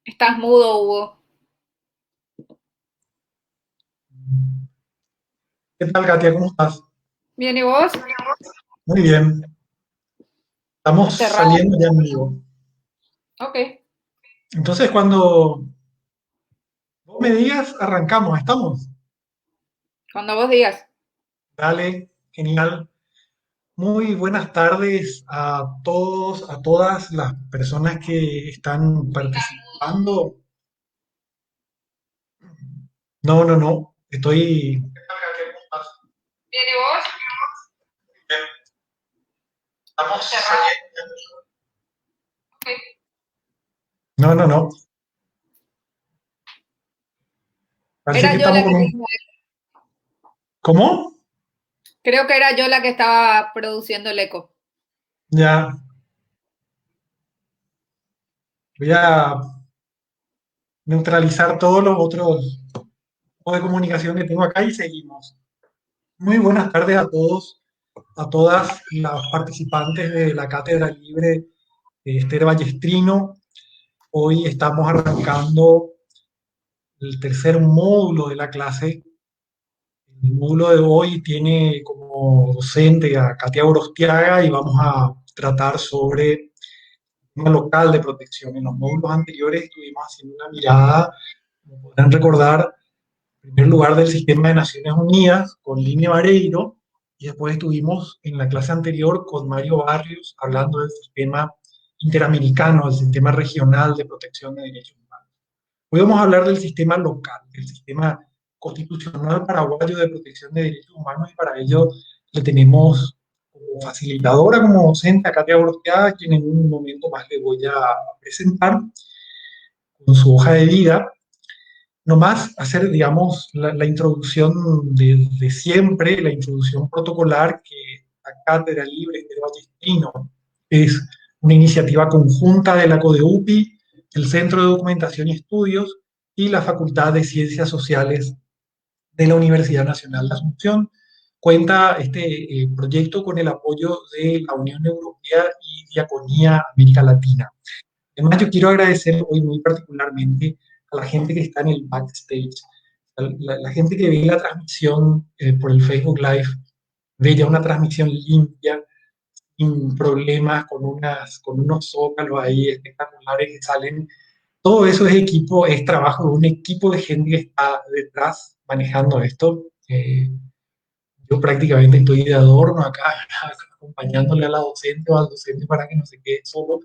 Estás mudo, Hugo. ¿Qué tal, Katia? ¿Cómo estás? ¿Bien y vos? Muy bien. Estamos Hace rato. saliendo ya en vivo. Ok. Entonces, cuando vos me digas, arrancamos. ¿Estamos? Cuando vos digas. Dale, genial. Muy buenas tardes a todos, a todas las personas que están participando. No, no, no. Estoy. ¿Qué tal, Katia? ¿Cómo estás? ¿Bien y vos? Bien. Estamos Hace rato. saliendo. Ok. No, no, no. Parece Era que yo estamos la con que un. tenía. ¿Cómo? Creo que era yo la que estaba produciendo el eco. Ya. Voy a neutralizar todos los otros tipos de comunicación que tengo acá y seguimos. Muy buenas tardes a todos, a todas las participantes de la Cátedra Libre de Esther Ballestrino. Hoy estamos arrancando el tercer módulo de la clase. El módulo de hoy tiene como docente a Katia Orostiaga y vamos a tratar sobre el tema local de protección. En los módulos anteriores estuvimos haciendo una mirada, como podrán recordar, en primer lugar del sistema de Naciones Unidas con Line Vareiro, y después estuvimos en la clase anterior con Mario Barrios hablando del sistema interamericano, del sistema regional de protección de derechos humanos. Hoy vamos a hablar del sistema local, del sistema constitucional paraguayo de protección de derechos humanos, y para ello le tenemos como facilitadora, como docente a Katia Borteada, a quien en un momento más le voy a presentar con su hoja de vida. Nomás hacer, digamos, la introducción de siempre, la introducción protocolar, que la Cátedra Libre de Ballestino es una iniciativa conjunta de la CODEUPI, el Centro de Documentación y Estudios y la Facultad de Ciencias Sociales de la Universidad Nacional de Asunción. Cuenta este proyecto con el apoyo de la Unión Europea y Diaconía América Latina. Además, yo quiero agradecer hoy muy particularmente a la gente que está en el backstage, la gente que ve la transmisión por el Facebook Live, ve ya una transmisión limpia, sin problemas, con unos zócalos ahí espectaculares que salen. Todo eso es equipo, es trabajo de un equipo de gente que está detrás manejando esto. Yo prácticamente estoy de adorno acá, acompañándole a la docente o al docente para que no se quede solo.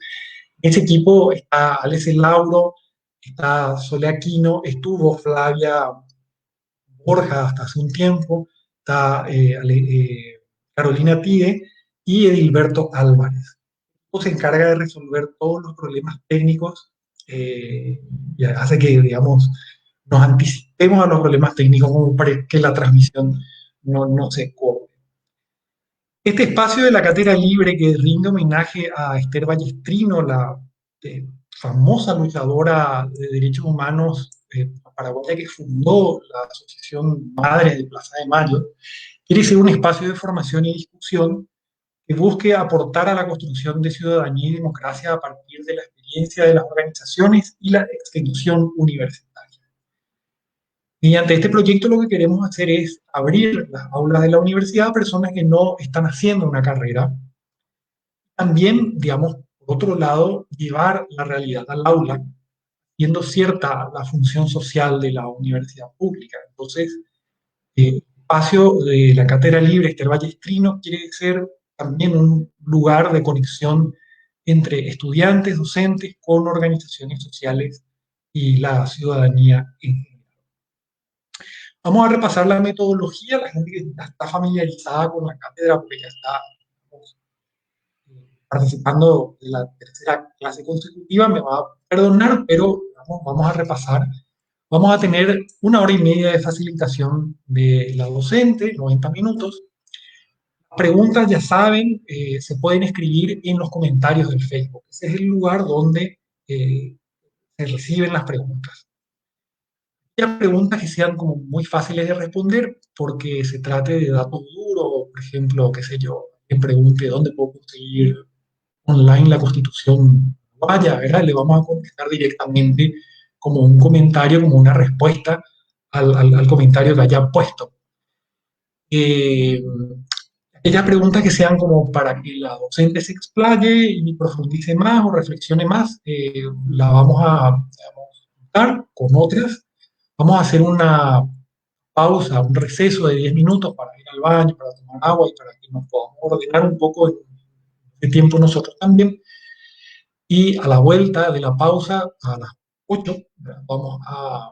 Ese equipo está Alex Lauro, está Sole Aquino, estuvo Flavia Borja hasta hace un tiempo, está Carolina Tide y Edilberto Álvarez. Se encarga de resolver todos los problemas técnicos y hace que, digamos, nos anticipemos a los problemas técnicos como para que la transmisión no se corte. Este espacio de la Cátedra Libre que rinde homenaje a Esther Ballestrino, la famosa luchadora de derechos humanos paraguaya que fundó la Asociación Madres de Plaza de Mayo, quiere ser un espacio de formación y discusión que busque aportar a la construcción de ciudadanía y democracia a partir de la experiencia de las organizaciones y la extensión universitaria. Mediante este proyecto lo que queremos hacer es abrir las aulas de la universidad a personas que no están haciendo una carrera. También, digamos, por otro lado, llevar la realidad al aula, siendo cierta la función social de la universidad pública. Entonces, el espacio de la Cátedra Libre Esther Ballestrino quiere ser también un lugar de conexión entre estudiantes, docentes, con organizaciones sociales y la ciudadanía en general. Vamos a repasar la metodología, la gente que ya está familiarizada con la cátedra, porque ya está participando de la tercera clase consecutiva, me va a perdonar, pero vamos a repasar. Vamos a tener una hora y media de facilitación de la docente, 90 minutos. Preguntas, ya saben, se pueden escribir en los comentarios del Facebook. Ese es el lugar donde se reciben las preguntas. Ya preguntas que sean como muy fáciles de responder, porque se trate de datos duros, por ejemplo, qué sé yo, que pregunte dónde puedo conseguir online la Constitución vaya, ¿verdad? Le vamos a contestar directamente como un comentario, como una respuesta al comentario que haya puesto. Eh, Aquellas preguntas que sean como para que la docente se explaye y profundice más o reflexione más, la vamos a, digamos, juntar con otras. Vamos a hacer una pausa, un receso de 10 minutos para ir al baño, para tomar agua y para que nos podamos ordenar un poco de tiempo nosotros también. Y a la vuelta de la pausa, a las 8, vamos a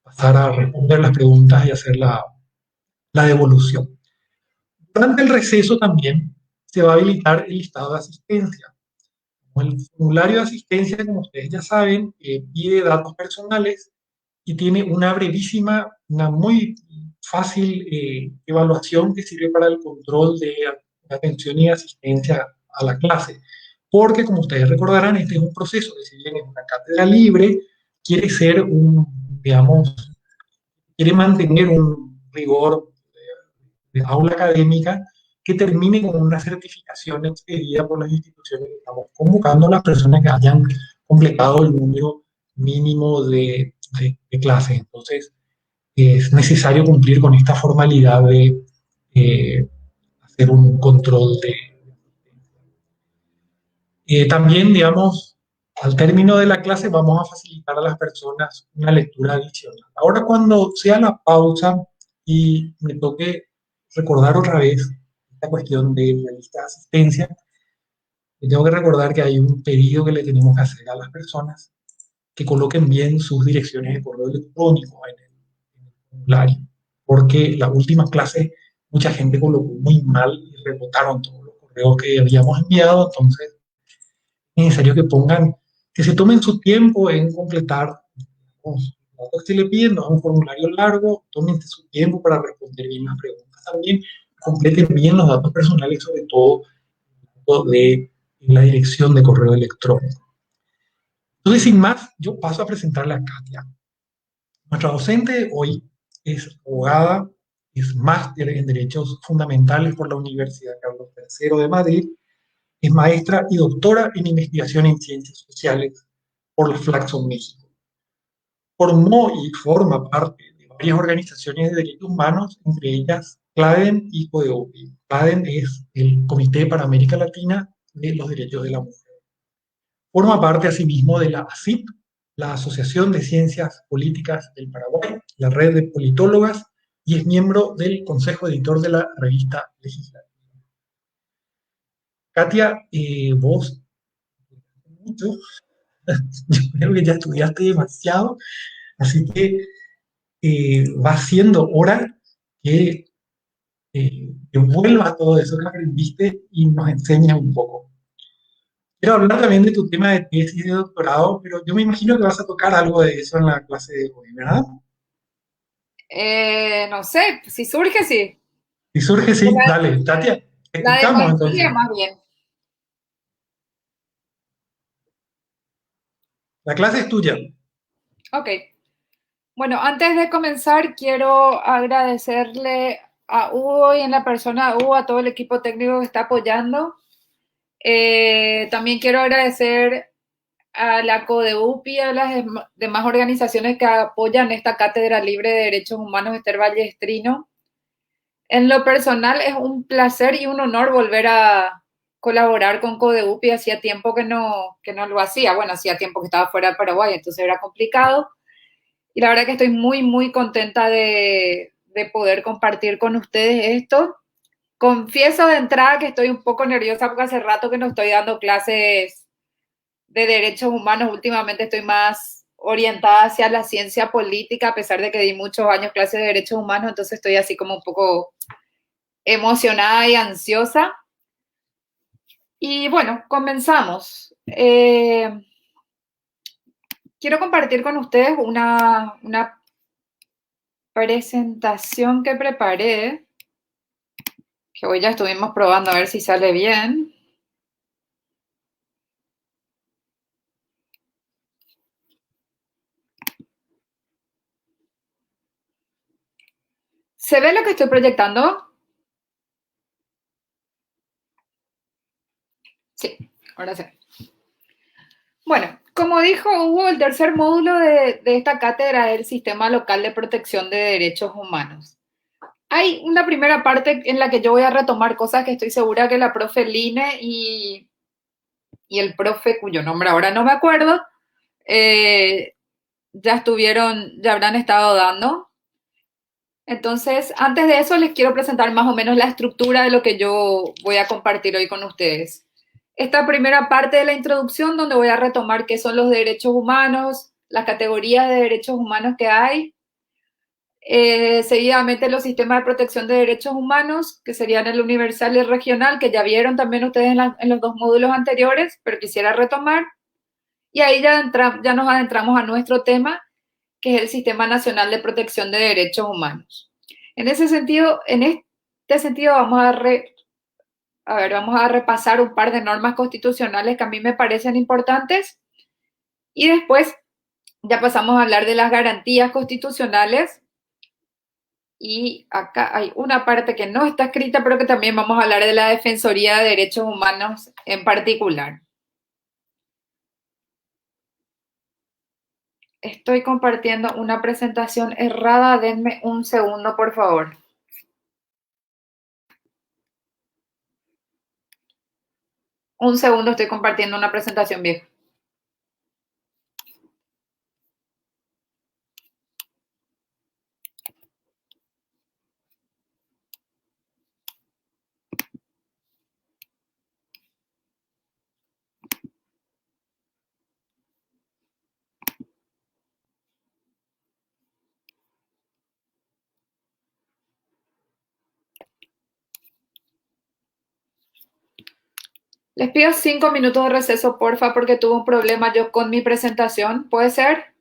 pasar a responder las preguntas y hacer la devolución. Durante el receso también se va a habilitar el listado de asistencia. El formulario de asistencia, como ustedes ya saben, pide datos personales y tiene una brevísima, una muy fácil evaluación que sirve para el control de atención y asistencia a la clase. Porque, como ustedes recordarán, este es un proceso que si bien es una cátedra libre, quiere ser un, digamos, quiere mantener un rigor de aula académica que termine con una certificación expedida por las instituciones que estamos convocando a las personas que hayan completado el número mínimo de clases. Entonces, es necesario cumplir con esta formalidad de hacer un control de... también, digamos, al término de la clase vamos a facilitar a las personas una lectura adicional. Ahora, cuando sea la pausa y me toque recordar otra vez esta cuestión de la lista de asistencia, tengo que recordar que hay un pedido que le tenemos que hacer a las personas que coloquen bien sus direcciones de correo electrónico en el formulario, porque las últimas clases mucha gente colocó muy mal y rebotaron todos los correos que habíamos enviado, entonces es necesario que pongan, que se tomen su tiempo en completar los datos que le piden, no es un formulario largo, tómense su tiempo para responder bien las preguntas también, completen bien los datos personales, sobre todo de la dirección de correo electrónico. Entonces, sin más, yo paso a presentarle a Katia. Nuestra docente hoy es abogada, es máster en Derechos Fundamentales por la Universidad Carlos III de Madrid, es maestra y doctora en investigación en ciencias sociales por la Flaxo México. Formó y forma parte de varias organizaciones de derechos humanos, entre ellas CLADEN y CODEOPI. CLADEN es el Comité para América Latina de los Derechos de la Mujer. Forma parte asimismo de la ACIP, la Asociación de Ciencias Políticas del Paraguay, la red de politólogas, y es miembro del Consejo Editor de la revista Legislativa. Katia, vos, mucho, yo creo que ya estudiaste demasiado, así que va siendo hora que vuelvas todo eso que aprendiste y nos enseñes un poco. Quiero hablar también de tu tema de tesis y de doctorado, pero yo me imagino que vas a tocar algo de eso en la clase de hoy, ¿verdad? No sé, si surge, sí. Si surge, sí, dale, Tatia, te La de escuchamos maestría entonces. más bien. La clase es tuya. Ok. Bueno, antes de comenzar, quiero agradecerle a Hugo y en la persona de Hugo, a todo el equipo técnico que está apoyando. También quiero agradecer a la CODEUPI y a las demás organizaciones que apoyan esta Cátedra Libre de Derechos Humanos Esther Ballestrino. En lo personal es un placer y un honor volver a colaborar con CODEUPI. Hacía tiempo que no lo hacía. Bueno, hacía tiempo que estaba fuera de Paraguay, entonces era complicado. Y la verdad que estoy muy, muy contenta de poder compartir con ustedes esto. Confieso de entrada que estoy un poco nerviosa porque hace rato que no estoy dando clases de derechos humanos. Últimamente estoy más orientada hacia la ciencia política, a pesar de que di muchos años clases de derechos humanos, entonces estoy así como un poco emocionada y ansiosa. Y bueno, comenzamos. Quiero compartir con ustedes una presentación que preparé, que hoy ya estuvimos probando a ver si sale bien. ¿Se ve lo que estoy proyectando? Sí, ahora sí. Bueno, como dijo Hugo, el tercer módulo de esta cátedra es el Sistema Local de Protección de Derechos Humanos. Hay una primera parte en la que yo voy a retomar cosas que estoy segura que la profe Line y el profe, cuyo nombre ahora no me acuerdo, eh, ya habrán estado dando. Entonces, antes de eso, les quiero presentar más o menos la estructura de lo que yo voy a compartir hoy con ustedes. Esta primera parte de la introducción, donde voy a retomar qué son los derechos humanos, las categorías de derechos humanos que hay, seguidamente los sistemas de protección de derechos humanos, que serían el universal y el regional, que ya vieron también ustedes en los dos módulos anteriores, pero quisiera retomar. Y ahí ya nos adentramos a nuestro tema, que es el Sistema Nacional de Protección de Derechos Humanos. En este sentido vamos a repasar un par de normas constitucionales que a mí me parecen importantes y después ya pasamos a hablar de las garantías constitucionales y acá hay una parte que no está escrita, pero que también vamos a hablar de la Defensoría de Derechos Humanos en particular. Estoy compartiendo una presentación errada, denme un segundo, por favor. Un segundo, estoy compartiendo una presentación vieja. Les pido 5 minutos de receso, porfa, porque tuve un problema yo con mi presentación. ¿Puede ser?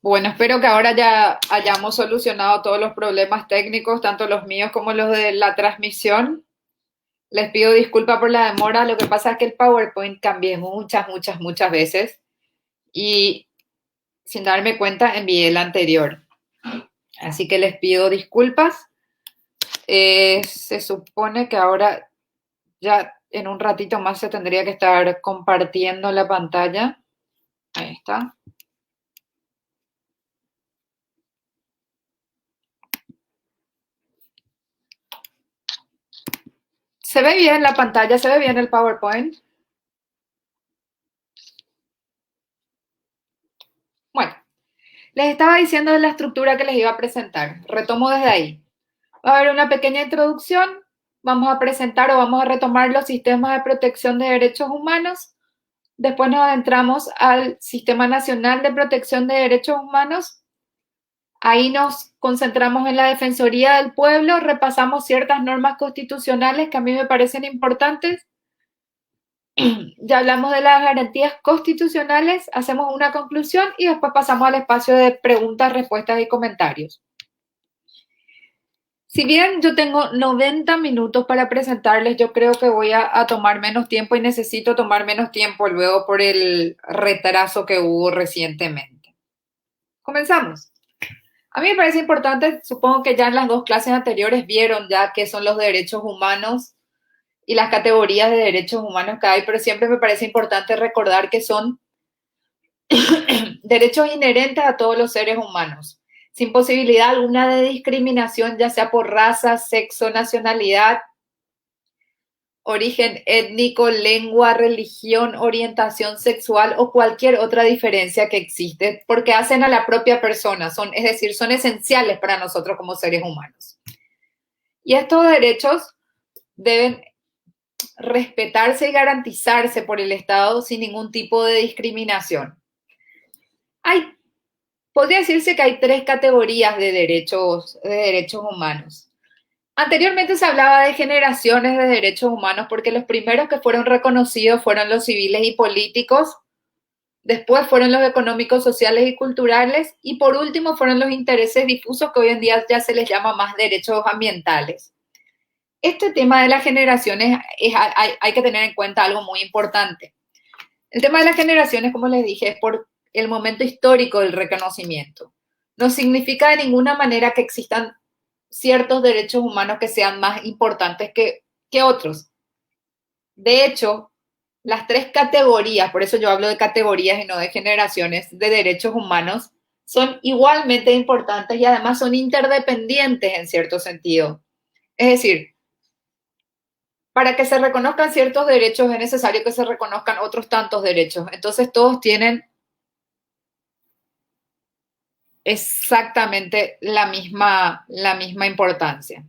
Bueno, espero que ahora ya hayamos solucionado todos los problemas técnicos, tanto los míos como los de la transmisión. Les pido disculpas por la demora. Lo que pasa es que el PowerPoint cambié muchas veces y sin darme cuenta envié el anterior. Así que les pido disculpas. Se supone que ahora ya en un ratito más se tendría que estar compartiendo la pantalla. Ahí está. ¿Se ve bien la pantalla? ¿Se ve bien el PowerPoint? Bueno, les estaba diciendo de la estructura que les iba a presentar. Retomo desde ahí. Va a haber una pequeña introducción. Vamos a presentar o vamos a retomar los sistemas de protección de derechos humanos. Después nos adentramos al Sistema Nacional de Protección de Derechos Humanos. Ahí nos concentramos en la Defensoría del Pueblo, repasamos ciertas normas constitucionales que a mí me parecen importantes. Ya hablamos de las garantías constitucionales, hacemos una conclusión y después pasamos al espacio de preguntas, respuestas y comentarios. Si bien yo tengo 90 minutos para presentarles, yo creo que voy a tomar menos tiempo y necesito tomar menos tiempo luego por el retraso que hubo recientemente. Comenzamos. A mí me parece importante, supongo que ya en las dos clases anteriores vieron ya qué son los derechos humanos y las categorías de derechos humanos que hay, pero siempre me parece importante recordar que son derechos inherentes a todos los seres humanos, sin posibilidad alguna de discriminación, ya sea por raza, sexo, nacionalidad, origen étnico, lengua, religión, orientación sexual o cualquier otra diferencia que existe, porque hacen a la propia persona, es decir, son esenciales para nosotros como seres humanos. Y estos derechos deben respetarse y garantizarse por el Estado sin ningún tipo de discriminación. Podría decirse que hay tres categorías de derechos humanos. Anteriormente se hablaba de generaciones de derechos humanos porque los primeros que fueron reconocidos fueron los civiles y políticos, después fueron los económicos, sociales y culturales y por último fueron los intereses difusos que hoy en día ya se les llama más derechos ambientales. Este tema de las generaciones hay que tener en cuenta algo muy importante. El tema de las generaciones, como les dije, es por el momento histórico del reconocimiento. No significa de ninguna manera que existan ciertos derechos humanos que sean más importantes que otros. De hecho, las tres categorías, por eso yo hablo de categorías y no de generaciones de derechos humanos, son igualmente importantes y además son interdependientes en cierto sentido. Es decir, para que se reconozcan ciertos derechos es necesario que se reconozcan otros tantos derechos. Entonces todos tienen exactamente la misma importancia.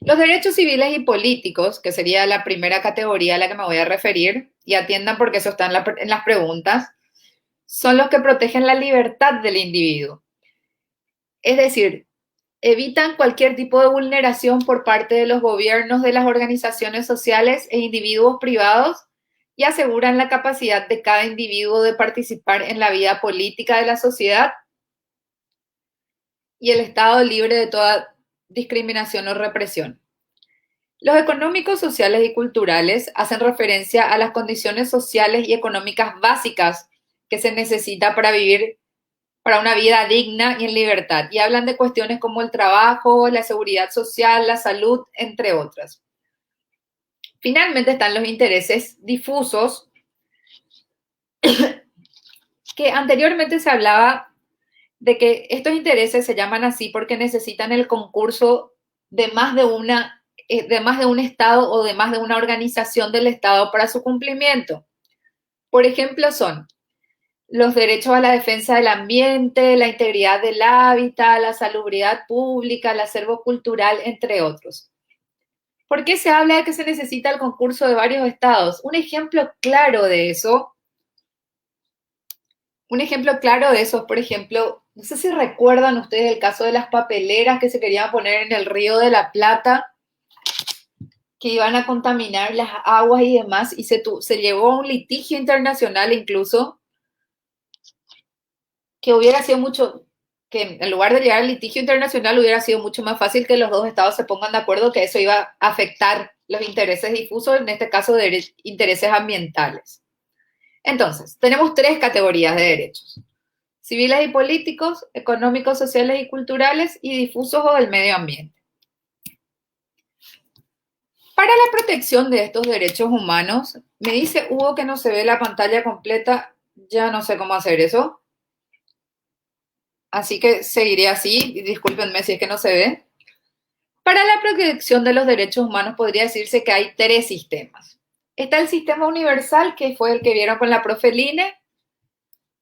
Los derechos civiles y políticos, que sería la primera categoría a la que me voy a referir, y atiendan porque eso está en las preguntas, son los que protegen la libertad del individuo. Es decir, evitan cualquier tipo de vulneración por parte de los gobiernos, de las organizaciones sociales e individuos privados y aseguran la capacidad de cada individuo de participar en la vida política de la sociedad y el Estado libre de toda discriminación o represión. Los económicos, sociales y culturales hacen referencia a las condiciones sociales y económicas básicas que se necesita para vivir para una vida digna y en libertad. Y hablan de cuestiones como el trabajo, la seguridad social, la salud, entre otras. Finalmente están los intereses difusos, que anteriormente se hablaba de que estos intereses se llaman así porque necesitan el concurso de más de un Estado o de más de una organización del Estado para su cumplimiento. Por ejemplo, son los derechos a la defensa del ambiente, la integridad del hábitat, la salubridad pública, el acervo cultural, entre otros. ¿Por qué se habla de que se necesita el concurso de varios estados? Un ejemplo claro de eso es, por ejemplo, no sé si recuerdan ustedes el caso de las papeleras que se querían poner en el Río de la Plata, que iban a contaminar las aguas y demás, y se llevó a un litigio internacional incluso que hubiera sido mucho, que en lugar de llegar al litigio internacional hubiera sido mucho más fácil que los dos estados se pongan de acuerdo que eso iba a afectar los intereses difusos, en este caso de intereses ambientales. Entonces, tenemos tres categorías de derechos: civiles y políticos, económicos, sociales y culturales, y difusos o del medio ambiente. Para la protección de estos derechos humanos, me dice Hugo que no se ve la pantalla completa, ya no sé cómo hacer eso, así que seguiré así, y discúlpenme si es que no se ve. Para la protección de los derechos humanos podría decirse que hay tres sistemas. Está el sistema universal, que fue el que vieron con la profe Line,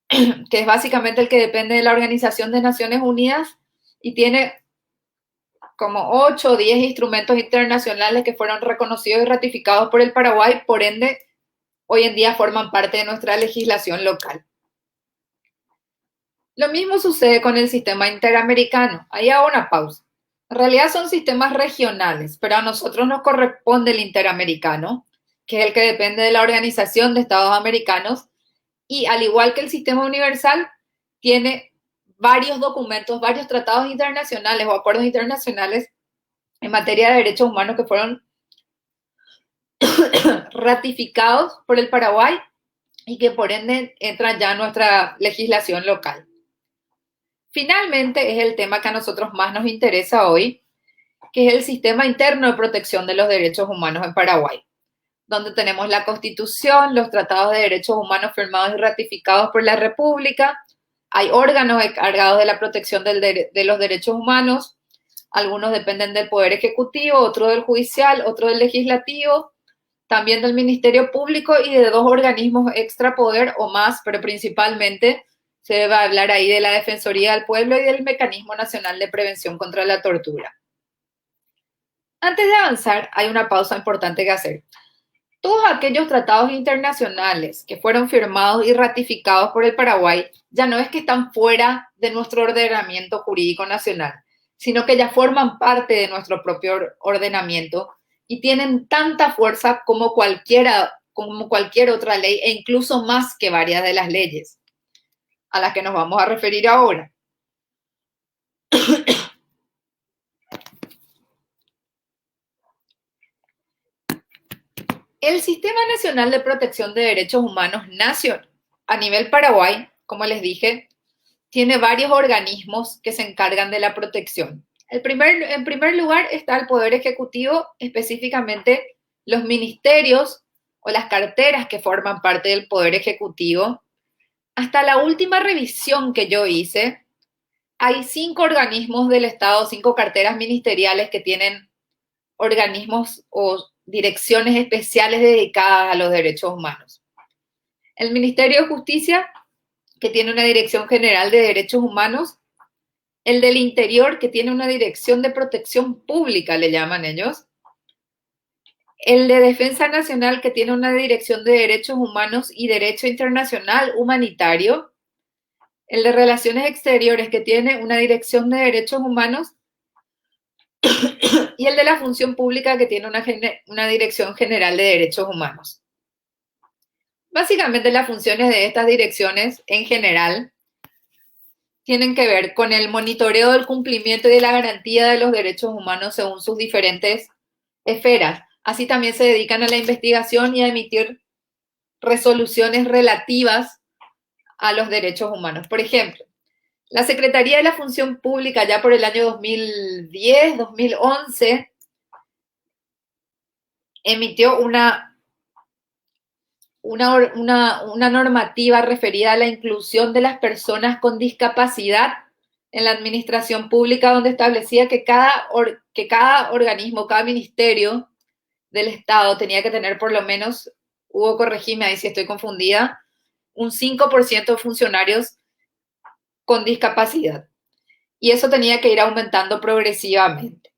que es básicamente el que depende de la Organización de Naciones Unidas y tiene como 8 o 10 instrumentos internacionales que fueron reconocidos y ratificados por el Paraguay, por ende, hoy en día forman parte de nuestra legislación local. Lo mismo sucede con el sistema interamericano. Ahí hago una pausa. En realidad son sistemas regionales, pero a nosotros nos corresponde el interamericano, que es el que depende de la Organización de Estados Americanos, y al igual que el sistema universal, tiene varios documentos, varios tratados internacionales o acuerdos internacionales en materia de derechos humanos que fueron ratificados por el Paraguay y que por ende entran ya a nuestra legislación local. Finalmente es el tema que a nosotros más nos interesa hoy, que es el sistema interno de protección de los derechos humanos en Paraguay, donde tenemos la Constitución, los tratados de derechos humanos firmados y ratificados por la República, hay órganos encargados de la protección de los derechos humanos, algunos dependen del Poder Ejecutivo, otro del Judicial, otro del Legislativo, también del Ministerio Público y de dos organismos extrapoder o más, pero principalmente se debe hablar ahí de la Defensoría del Pueblo y del Mecanismo Nacional de Prevención contra la Tortura. Antes de avanzar, hay una pausa importante que hacer. Todos aquellos tratados internacionales que fueron firmados y ratificados por el Paraguay ya no es que están fuera de nuestro ordenamiento jurídico nacional, sino que ya forman parte de nuestro propio ordenamiento y tienen tanta fuerza como cualquier otra ley e incluso más que varias de las leyes a las que nos vamos a referir ahora. El Sistema Nacional de Protección de Derechos Humanos nació a nivel Paraguay, como les dije, tiene varios organismos que se encargan de la protección. En primer lugar está el Poder Ejecutivo, específicamente los ministerios o las carteras que forman parte del Poder Ejecutivo. Hasta la última revisión que yo hice, hay 5 organismos del Estado, 5 carteras ministeriales que tienen organismos o direcciones especiales dedicadas a los derechos humanos. El Ministerio de Justicia, que tiene una Dirección General de Derechos Humanos, el del Interior, que tiene una Dirección de Protección Pública, le llaman ellos, el de Defensa Nacional, que tiene una Dirección de Derechos Humanos y Derecho Internacional Humanitario, el de Relaciones Exteriores, que tiene una Dirección de Derechos Humanos, y el de la Función Pública, que tiene una Dirección General de Derechos Humanos. Básicamente las funciones de estas direcciones en general tienen que ver con el monitoreo del cumplimiento y de la garantía de los derechos humanos según sus diferentes esferas. Así también se dedican a la investigación y a emitir resoluciones relativas a los derechos humanos. Por ejemplo, la Secretaría de la Función Pública ya por el año 2010, 2011, emitió una normativa referida a la inclusión de las personas con discapacidad en la administración pública, donde establecía que cada organismo, cada ministerio del Estado tenía que tener por lo menos, Hugo, corregime ahí si estoy confundida, un 5% de funcionarios con discapacidad. Y eso tenía que ir aumentando progresivamente.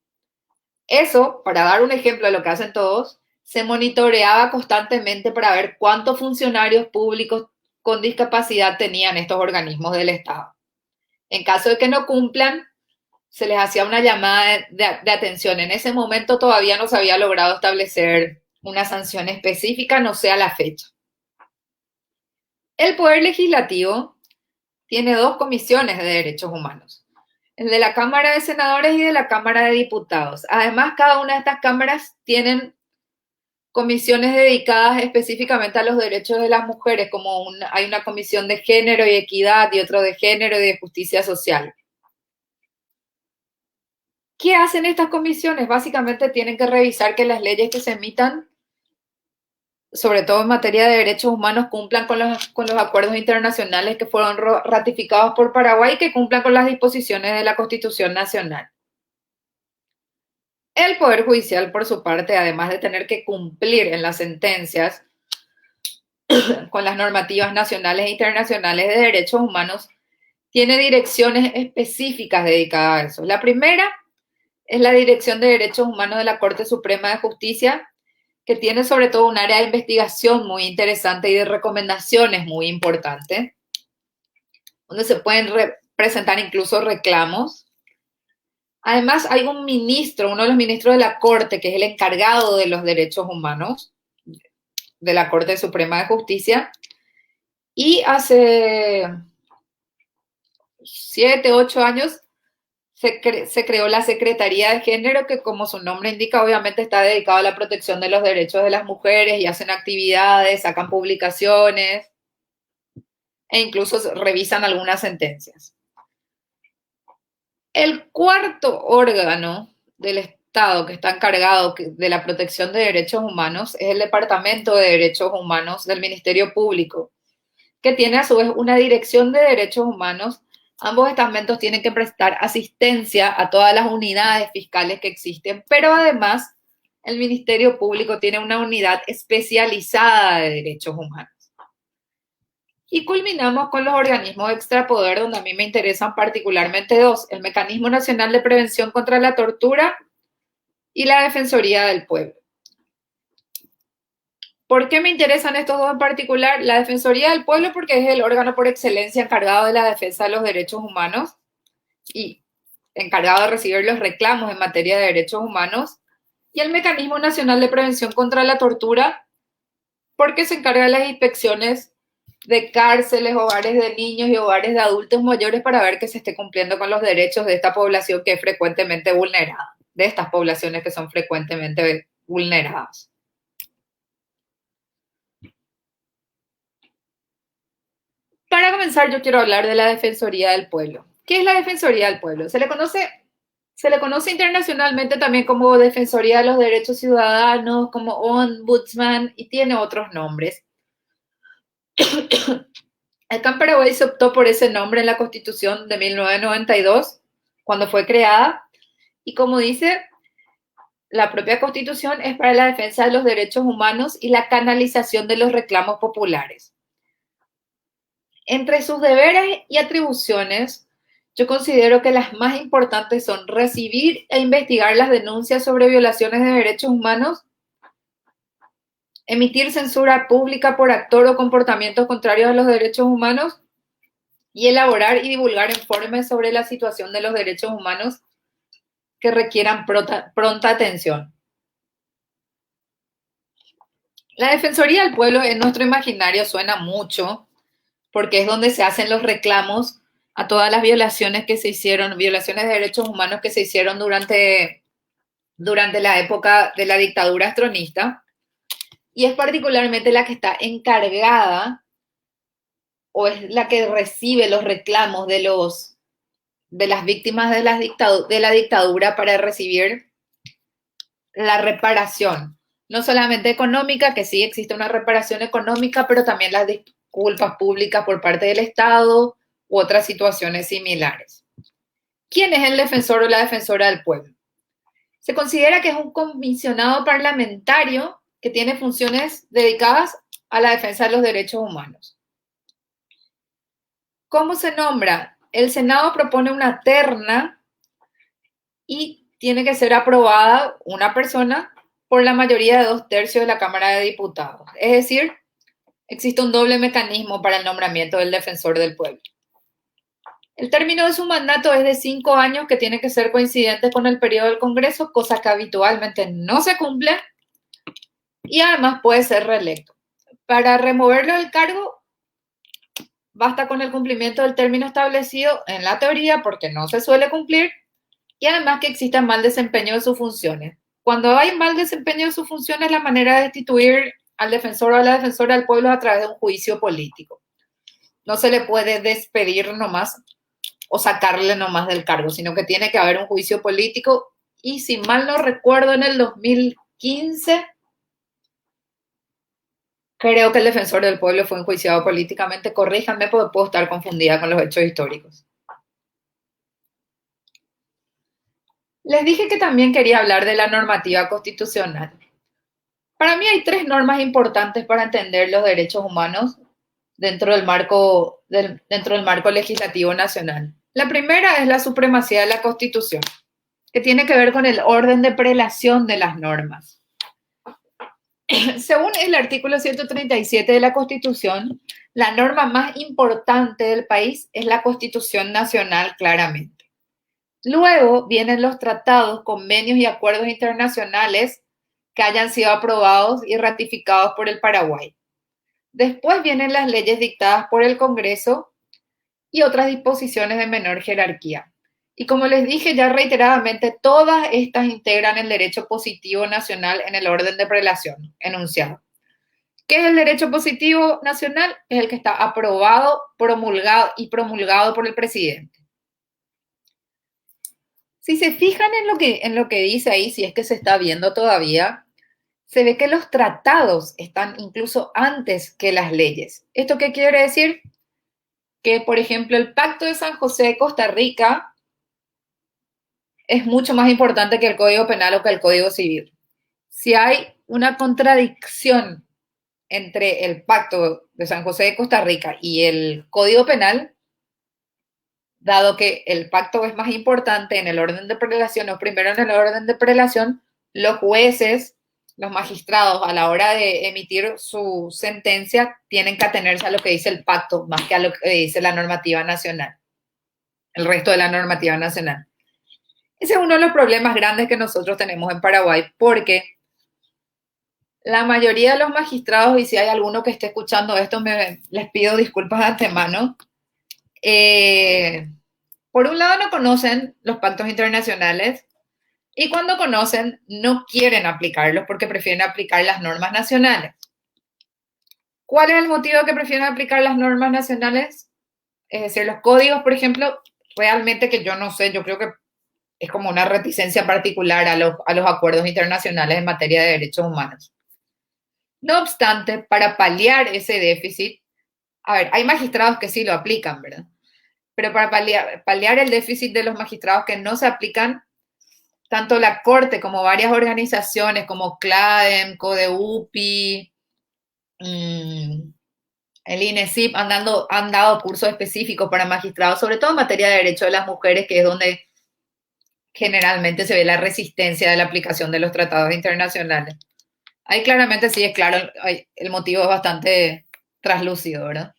Eso, para dar un ejemplo de lo que hacen todos, se monitoreaba constantemente para ver cuántos funcionarios públicos con discapacidad tenían estos organismos del Estado. En caso de que no cumplan, se les hacía una llamada de atención. En ese momento todavía no se había logrado establecer una sanción específica, no sé a la fecha. El Poder Legislativo tiene dos comisiones de derechos humanos, el de la Cámara de Senadores y de la Cámara de Diputados. Además, cada una de estas cámaras tienen comisiones dedicadas específicamente a los derechos de las mujeres, como hay una comisión de género y equidad y otro de género y de justicia social. ¿Qué hacen estas comisiones? Básicamente tienen que revisar que las leyes que se emitan, sobre todo en materia de derechos humanos, cumplan con los acuerdos internacionales que fueron ratificados por Paraguay y que cumplan con las disposiciones de la Constitución Nacional. El Poder Judicial, por su parte, además de tener que cumplir en las sentencias con las normativas nacionales e internacionales de derechos humanos, tiene direcciones específicas dedicadas a eso. La primera es la Dirección de Derechos Humanos de la Corte Suprema de Justicia, que tiene sobre todo un área de investigación muy interesante y de recomendaciones muy importante, donde se pueden presentar incluso reclamos. Además, hay un ministro, uno de los ministros de la Corte, que es el encargado de los derechos humanos de la Corte Suprema de Justicia, y hace 7, 8 años se creó la Secretaría de Género, que como su nombre indica, obviamente está dedicado a la protección de los derechos de las mujeres y hacen actividades, sacan publicaciones e incluso revisan algunas sentencias. El cuarto órgano del Estado que está encargado de la protección de derechos humanos es el Departamento de Derechos Humanos del Ministerio Público, que tiene a su vez una dirección de derechos humanos. Ambos estamentos tienen que prestar asistencia a todas las unidades fiscales que existen, pero además el Ministerio Público tiene una unidad especializada de derechos humanos. Y culminamos con los organismos de extrapoder, donde a mí me interesan particularmente dos: el Mecanismo Nacional de Prevención contra la Tortura y la Defensoría del Pueblo. ¿Por qué me interesan estos dos en particular? La Defensoría del Pueblo porque es el órgano por excelencia encargado de la defensa de los derechos humanos y encargado de recibir los reclamos en materia de derechos humanos. Y el Mecanismo Nacional de Prevención contra la Tortura porque se encarga de las inspecciones de cárceles, hogares de niños y hogares de adultos mayores para ver que se esté cumpliendo con los derechos de esta población que es frecuentemente vulnerada, de estas poblaciones que son frecuentemente vulneradas. Para comenzar, yo quiero hablar de la Defensoría del Pueblo. ¿Qué es la Defensoría del Pueblo? Se le conoce internacionalmente también como Defensoría de los Derechos Ciudadanos, como Ombudsman, y tiene otros nombres. Acá en Paraguay se optó por ese nombre en la Constitución de 1992, cuando fue creada, y como dice la propia Constitución, es para la defensa de los derechos humanos y la canalización de los reclamos populares. Entre sus deberes y atribuciones, yo considero que las más importantes son recibir e investigar las denuncias sobre violaciones de derechos humanos, emitir censura pública por actor o comportamientos contrarios a los derechos humanos y elaborar y divulgar informes sobre la situación de los derechos humanos que requieran pronta atención. La Defensoría del Pueblo en nuestro imaginario suena mucho porque es donde se hacen los reclamos a todas las violaciones que se hicieron, violaciones de derechos humanos que se hicieron durante la época de la dictadura astronista, y es particularmente la que está encargada o es la que recibe los reclamos de las víctimas de la dictadura para recibir la reparación, no solamente económica, que sí existe una reparación económica, pero también las disculpas públicas por parte del Estado u otras situaciones similares. ¿Quién es el defensor o la defensora del pueblo? Se considera que es un comisionado parlamentario que tiene funciones dedicadas a la defensa de los derechos humanos. ¿Cómo se nombra? El Senado propone una terna y tiene que ser aprobada una persona por la mayoría de 2/3 de la Cámara de Diputados. Es decir, existe un doble mecanismo para el nombramiento del defensor del pueblo. El término de su mandato es de 5 años, que tiene que ser coincidente con el periodo del Congreso, cosa que habitualmente no se cumple, y además puede ser reelecto. Para removerlo del cargo, basta con el cumplimiento del término establecido en la teoría porque no se suele cumplir y además que exista mal desempeño de sus funciones. Cuando hay mal desempeño de sus funciones, la manera de destituir al defensor o a la defensora del pueblo es a través de un juicio político. No se le puede despedir nomás o sacarle nomás del cargo, sino que tiene que haber un juicio político y si mal no recuerdo en el 2015 creo que el defensor del pueblo fue enjuiciado políticamente. Corríjanme porque puedo estar confundida con los hechos históricos. Les dije que también quería hablar de la normativa constitucional. Para mí hay tres normas importantes para entender los derechos humanos dentro del marco legislativo nacional. La primera es la supremacía de la Constitución, que tiene que ver con el orden de prelación de las normas. Según el artículo 137 de la Constitución, la norma más importante del país es la Constitución Nacional, claramente. Luego vienen los tratados, convenios y acuerdos internacionales que hayan sido aprobados y ratificados por el Paraguay. Después vienen las leyes dictadas por el Congreso y otras disposiciones de menor jerarquía. Y como les dije ya reiteradamente, todas estas integran el derecho positivo nacional en el orden de prelación enunciado. ¿Qué es el derecho positivo nacional? Es el que está aprobado, promulgado por el presidente. Si se fijan en lo que dice ahí, si es que se está viendo todavía, se ve que los tratados están incluso antes que las leyes. ¿Esto qué quiere decir? Que, por ejemplo, el Pacto de San José de Costa Rica es mucho más importante que el Código Penal o que el Código Civil. Si hay una contradicción entre el Pacto de San José de Costa Rica y el Código Penal, dado que el pacto es más importante en el orden de prelación, o primero en el orden de prelación, los jueces, los magistrados, a la hora de emitir su sentencia, tienen que atenerse a lo que dice el pacto, más que a lo que dice la normativa nacional, el resto de la normativa nacional. Ese es uno de los problemas grandes que nosotros tenemos en Paraguay, porque la mayoría de los magistrados, y si hay alguno que esté escuchando esto, les pido disculpas de antemano, por un lado no conocen los pactos internacionales y cuando conocen no quieren aplicarlos porque prefieren aplicar las normas nacionales. ¿Cuál es el motivo que prefieren aplicar las normas nacionales? Es decir, los códigos, por ejemplo, realmente que yo no sé, yo creo que es como una reticencia particular a los acuerdos internacionales en materia de derechos humanos. No obstante, para paliar ese déficit, a ver, hay magistrados que sí lo aplican, ¿verdad? Pero para paliar el déficit de los magistrados que no se aplican, tanto la Corte como varias organizaciones como CLADEM, CODEUPI, el INESIP han dado cursos específicos para magistrados, sobre todo en materia de derechos de las mujeres, que es donde generalmente se ve la resistencia de la aplicación de los tratados internacionales. Ahí claramente sí es claro, el motivo es bastante traslúcido, ¿verdad?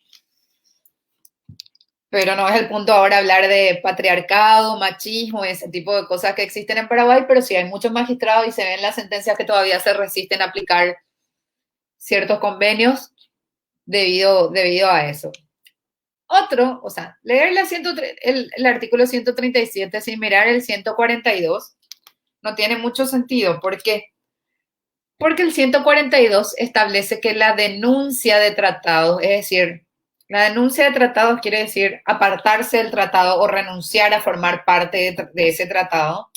Pero no es el punto ahora hablar de patriarcado, machismo y ese tipo de cosas que existen en Paraguay, pero sí hay muchos magistrados y se ven las sentencias que todavía se resisten a aplicar ciertos convenios debido a eso. Otro, o sea, leer el artículo 137 sin mirar el 142 no tiene mucho sentido. ¿Por qué? Porque el 142 establece que la denuncia de tratados, es decir, la denuncia de tratados quiere decir apartarse del tratado o renunciar a formar parte de ese tratado.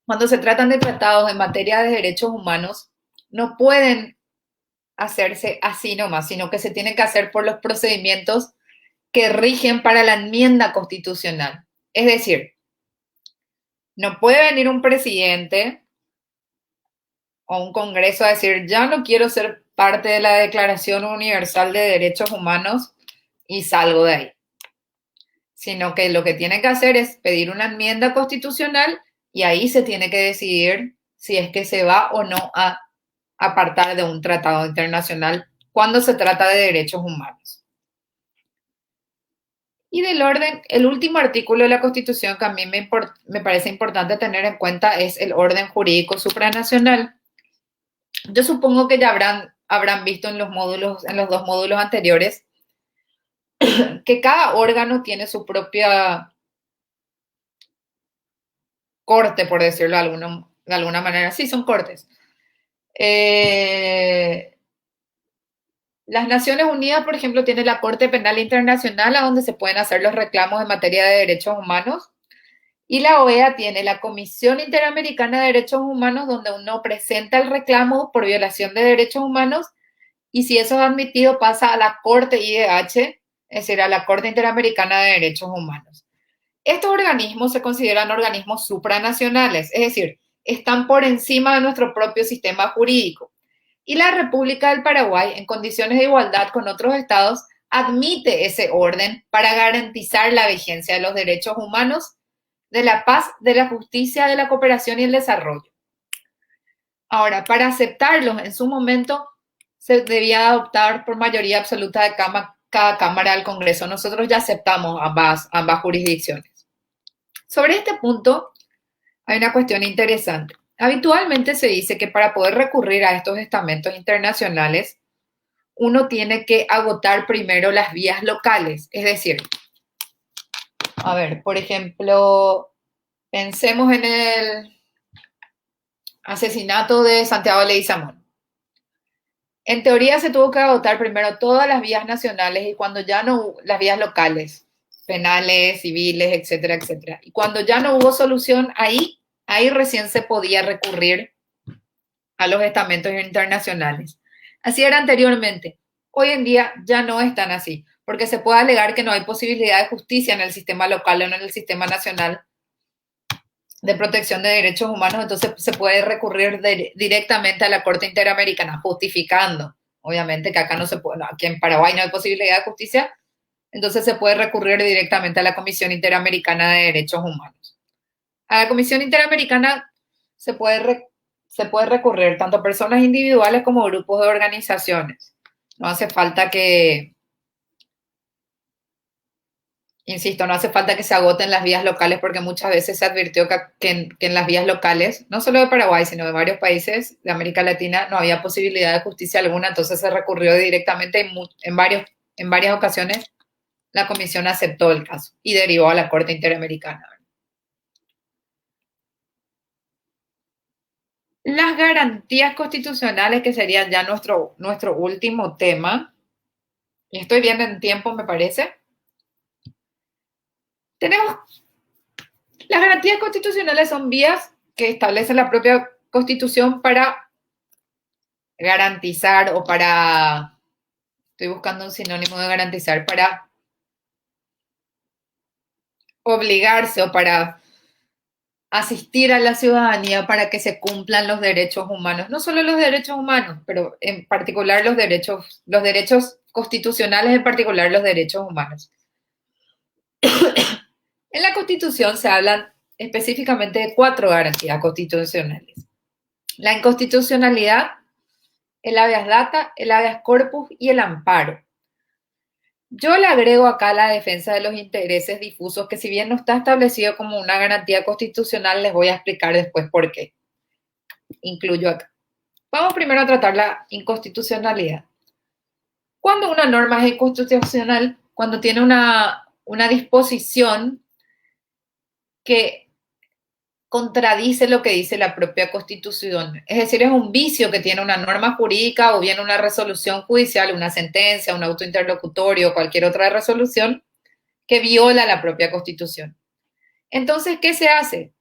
Cuando se tratan de tratados en materia de derechos humanos, no pueden hacerse así nomás, sino que se tienen que hacer por los procedimientos que rigen para la enmienda constitucional. Es decir, no puede venir un presidente o un congreso a decir, ya no quiero ser parte de la Declaración Universal de Derechos Humanos y salgo de ahí. Sino que lo que tiene que hacer es pedir una enmienda constitucional y ahí se tiene que decidir si es que se va o no a apartar de un tratado internacional cuando se trata de derechos humanos. Y del orden, el último artículo de la Constitución que a mí me parece importante tener en cuenta es el orden jurídico supranacional. Yo supongo que ya habrán visto en los dos módulos anteriores que cada órgano tiene su propia corte, por decirlo de alguna manera. Sí, son cortes. Las Naciones Unidas, por ejemplo, tiene la Corte Penal Internacional, a donde se pueden hacer los reclamos en materia de derechos humanos. Y la OEA tiene la Comisión Interamericana de Derechos Humanos, donde uno presenta el reclamo por violación de derechos humanos y si eso es admitido pasa a la Corte IDH, es decir, a la Corte Interamericana de Derechos Humanos. Estos organismos se consideran organismos supranacionales, es decir, están por encima de nuestro propio sistema jurídico. Y la República del Paraguay, en condiciones de igualdad con otros estados, admite ese orden para garantizar la vigencia de los derechos humanos, de la paz, de la justicia, de la cooperación y el desarrollo. Ahora, para aceptarlos en su momento, se debía adoptar por mayoría absoluta de cada Cámara del Congreso. Nosotros ya aceptamos ambas jurisdicciones. Sobre este punto, hay una cuestión interesante. Habitualmente se dice que para poder recurrir a estos estamentos internacionales, uno tiene que agotar primero las vías locales. Es decir, a ver, por ejemplo, pensemos en el asesinato de Santiago Leguizamón. En teoría se tuvo que agotar primero todas las vías nacionales y cuando ya no, las vías locales, penales, civiles, etcétera, etcétera. Y cuando ya no hubo solución, ahí recién se podía recurrir a los estamentos internacionales. Así era anteriormente. Hoy en día ya no es tan así, porque se puede alegar que no hay posibilidad de justicia en el sistema local o en el sistema nacional de protección de derechos humanos, entonces se puede recurrir directamente a la Corte Interamericana, justificando, obviamente, que acá no se puede, aquí en Paraguay no hay posibilidad de justicia, entonces se puede recurrir directamente a la Comisión Interamericana de Derechos Humanos. A la Comisión Interamericana se puede recurrir tanto personas individuales como grupos de organizaciones. No hace falta que, insisto, no hace falta que se agoten las vías locales porque muchas veces se advirtió que en las vías locales, no solo de Paraguay, sino de varios países de América Latina, no había posibilidad de justicia alguna, entonces se recurrió directamente en varias ocasiones la comisión aceptó el caso y derivó a la Corte Interamericana. Las garantías constitucionales, que serían ya nuestro último tema, y estoy bien en tiempo, me parece. Tenemos las garantías constitucionales son vías que establece la propia Constitución para garantizar o para, estoy buscando un sinónimo de garantizar, para obligarse o para asistir a la ciudadanía para que se cumplan los derechos humanos, no solo los derechos humanos, pero en particular los derechos constitucionales, en particular los derechos humanos. En la Constitución se hablan específicamente de 4 garantías constitucionales: la inconstitucionalidad, el habeas data, el habeas corpus y el amparo. Yo le agrego acá la defensa de los intereses difusos, que si bien no está establecido como una garantía constitucional, les voy a explicar después por qué. Incluyo acá. Vamos primero a tratar la inconstitucionalidad. Cuando una norma es inconstitucional, cuando tiene una disposición que contradice lo que dice la propia Constitución. Es decir, es un vicio que tiene una norma jurídica o bien una resolución judicial, una sentencia, un auto interlocutorio o cualquier otra resolución que viola la propia Constitución. Entonces, ¿qué se hace?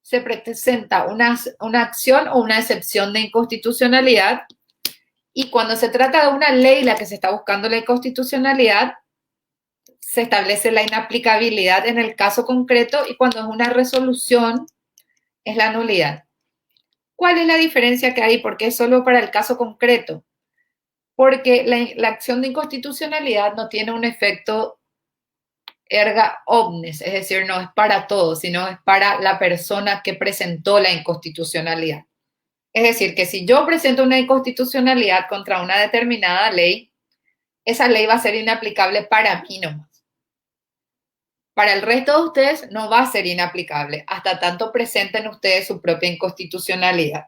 Se presenta una acción o una excepción de inconstitucionalidad y cuando se trata de una ley la que se está buscando la inconstitucionalidad, se establece la inaplicabilidad en el caso concreto y cuando es una resolución es la nulidad. ¿Cuál es la diferencia que hay? Porque es solo para el caso concreto. Porque la acción de inconstitucionalidad no tiene un efecto erga omnes, es decir, no es para todos, sino es para la persona que presentó la inconstitucionalidad. Es decir, que si yo presento una inconstitucionalidad contra una determinada ley, esa ley va a ser inaplicable para mí nomás. Para el resto de ustedes no va a ser inaplicable hasta tanto presenten ustedes su propia inconstitucionalidad.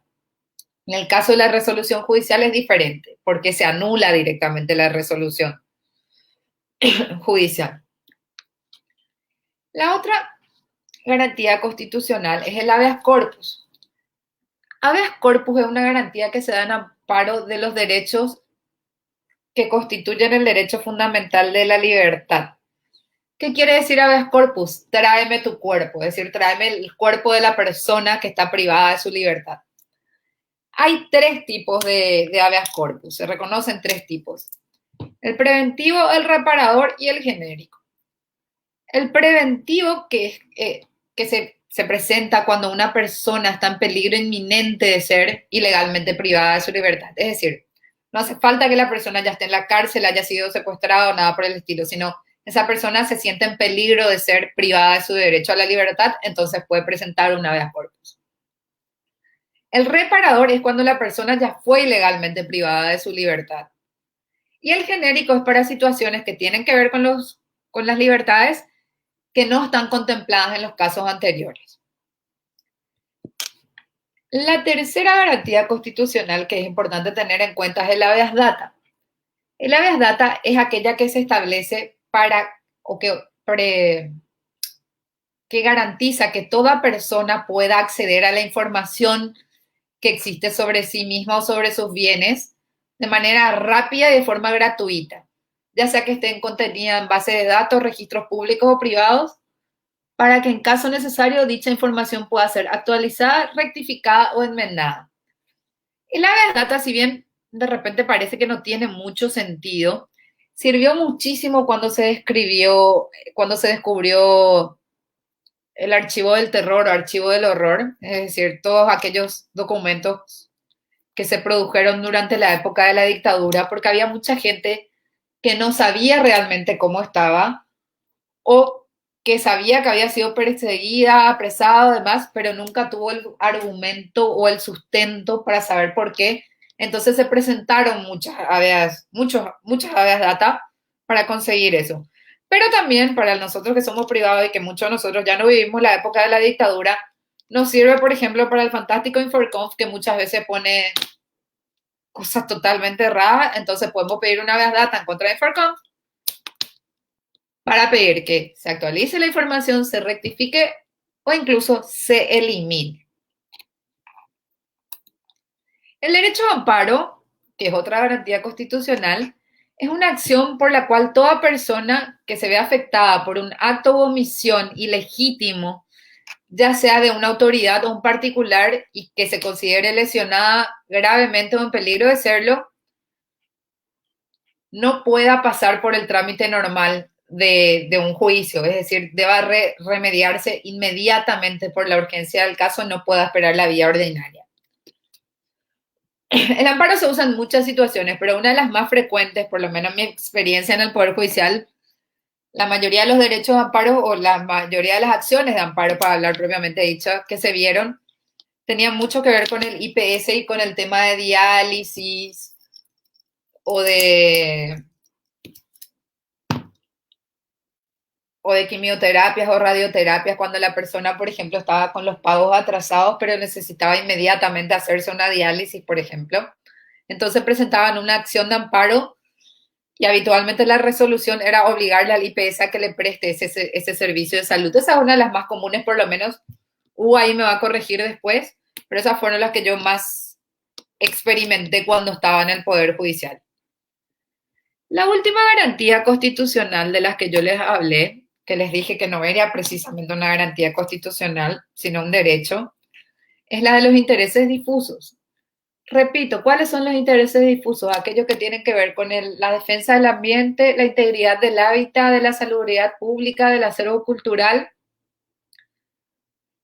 En el caso de la resolución judicial es diferente, porque se anula directamente la resolución. judicial. La otra garantía constitucional es el habeas corpus. Habeas corpus es una garantía que se da en amparo de los derechos que constituyen el derecho fundamental de la libertad. ¿Qué quiere decir habeas corpus? Tráeme tu cuerpo, es decir, tráeme el cuerpo de la persona que está privada de su libertad. Hay tres tipos de habeas corpus, se reconocen tres tipos. El preventivo, el reparador y el genérico. El preventivo que se presenta cuando una persona está en peligro inminente de ser ilegalmente privada de su libertad. Es decir, no hace falta que la persona ya esté en la cárcel, haya sido secuestrada o nada por el estilo, sino esa persona se siente en peligro de ser privada de su derecho a la libertad, entonces puede presentar un habeas corpus. El reparador es cuando la persona ya fue ilegalmente privada de su libertad. Y el genérico es para situaciones que tienen que ver con las libertades que no están contempladas en los casos anteriores. La tercera garantía constitucional que es importante tener en cuenta es el habeas data. El habeas data es aquella que se establece que garantiza que toda persona pueda acceder a la información que existe sobre sí misma o sobre sus bienes de manera rápida y de forma gratuita, ya sea que estén contenidas en base de datos, registros públicos o privados, para que en caso necesario dicha información pueda ser actualizada, rectificada o enmendada. El habeas data, si bien de repente parece que no tiene mucho sentido, sirvió muchísimo cuando se descubrió el archivo del terror o archivo del horror, es decir, todos aquellos documentos que se produjeron durante la época de la dictadura, porque había mucha gente que no sabía realmente cómo estaba o que sabía que había sido perseguida, apresada, además, pero nunca tuvo el argumento o el sustento para saber por qué. Entonces se presentaron muchas habeas data para conseguir eso. Pero también para nosotros que somos privados y que muchos de nosotros ya no vivimos la época de la dictadura, nos sirve, por ejemplo, para el fantástico Infoconf, que muchas veces pone cosas totalmente raras. Entonces podemos pedir una habeas data en contra de Infoconf para pedir que se actualice la información, se rectifique o incluso se elimine. El derecho a amparo, que es otra garantía constitucional, es una acción por la cual toda persona que se ve afectada por un acto u omisión ilegítimo, ya sea de una autoridad o un particular, y que se considere lesionada gravemente o en peligro de serlo, no pueda pasar por el trámite normal de un juicio, es decir, deba remediarse inmediatamente por la urgencia del caso, no pueda esperar la vía ordinaria. El amparo se usa en muchas situaciones, pero una de las más frecuentes, por lo menos en mi experiencia en el Poder Judicial, la mayoría de los derechos de amparo o la mayoría de las acciones de amparo, para hablar propiamente dicho, que se vieron, tenían mucho que ver con el IPS y con el tema de diálisis o de quimioterapias o radioterapias, cuando la persona, por ejemplo, estaba con los pagos atrasados, pero necesitaba inmediatamente hacerse una diálisis, por ejemplo. Entonces presentaban una acción de amparo y habitualmente la resolución era obligarle al IPS a que le preste ese servicio de salud. Esa es una de las más comunes, por lo menos. Ahí me va a corregir después, pero esas fueron las que yo más experimenté cuando estaba en el Poder Judicial. La última garantía constitucional de las que yo les hablé, que les dije que no era precisamente una garantía constitucional, sino un derecho, es la de los intereses difusos. Repito, ¿cuáles son los intereses difusos? Aquellos que tienen que ver con la defensa del ambiente, la integridad del hábitat, de la salubridad pública, del acervo cultural,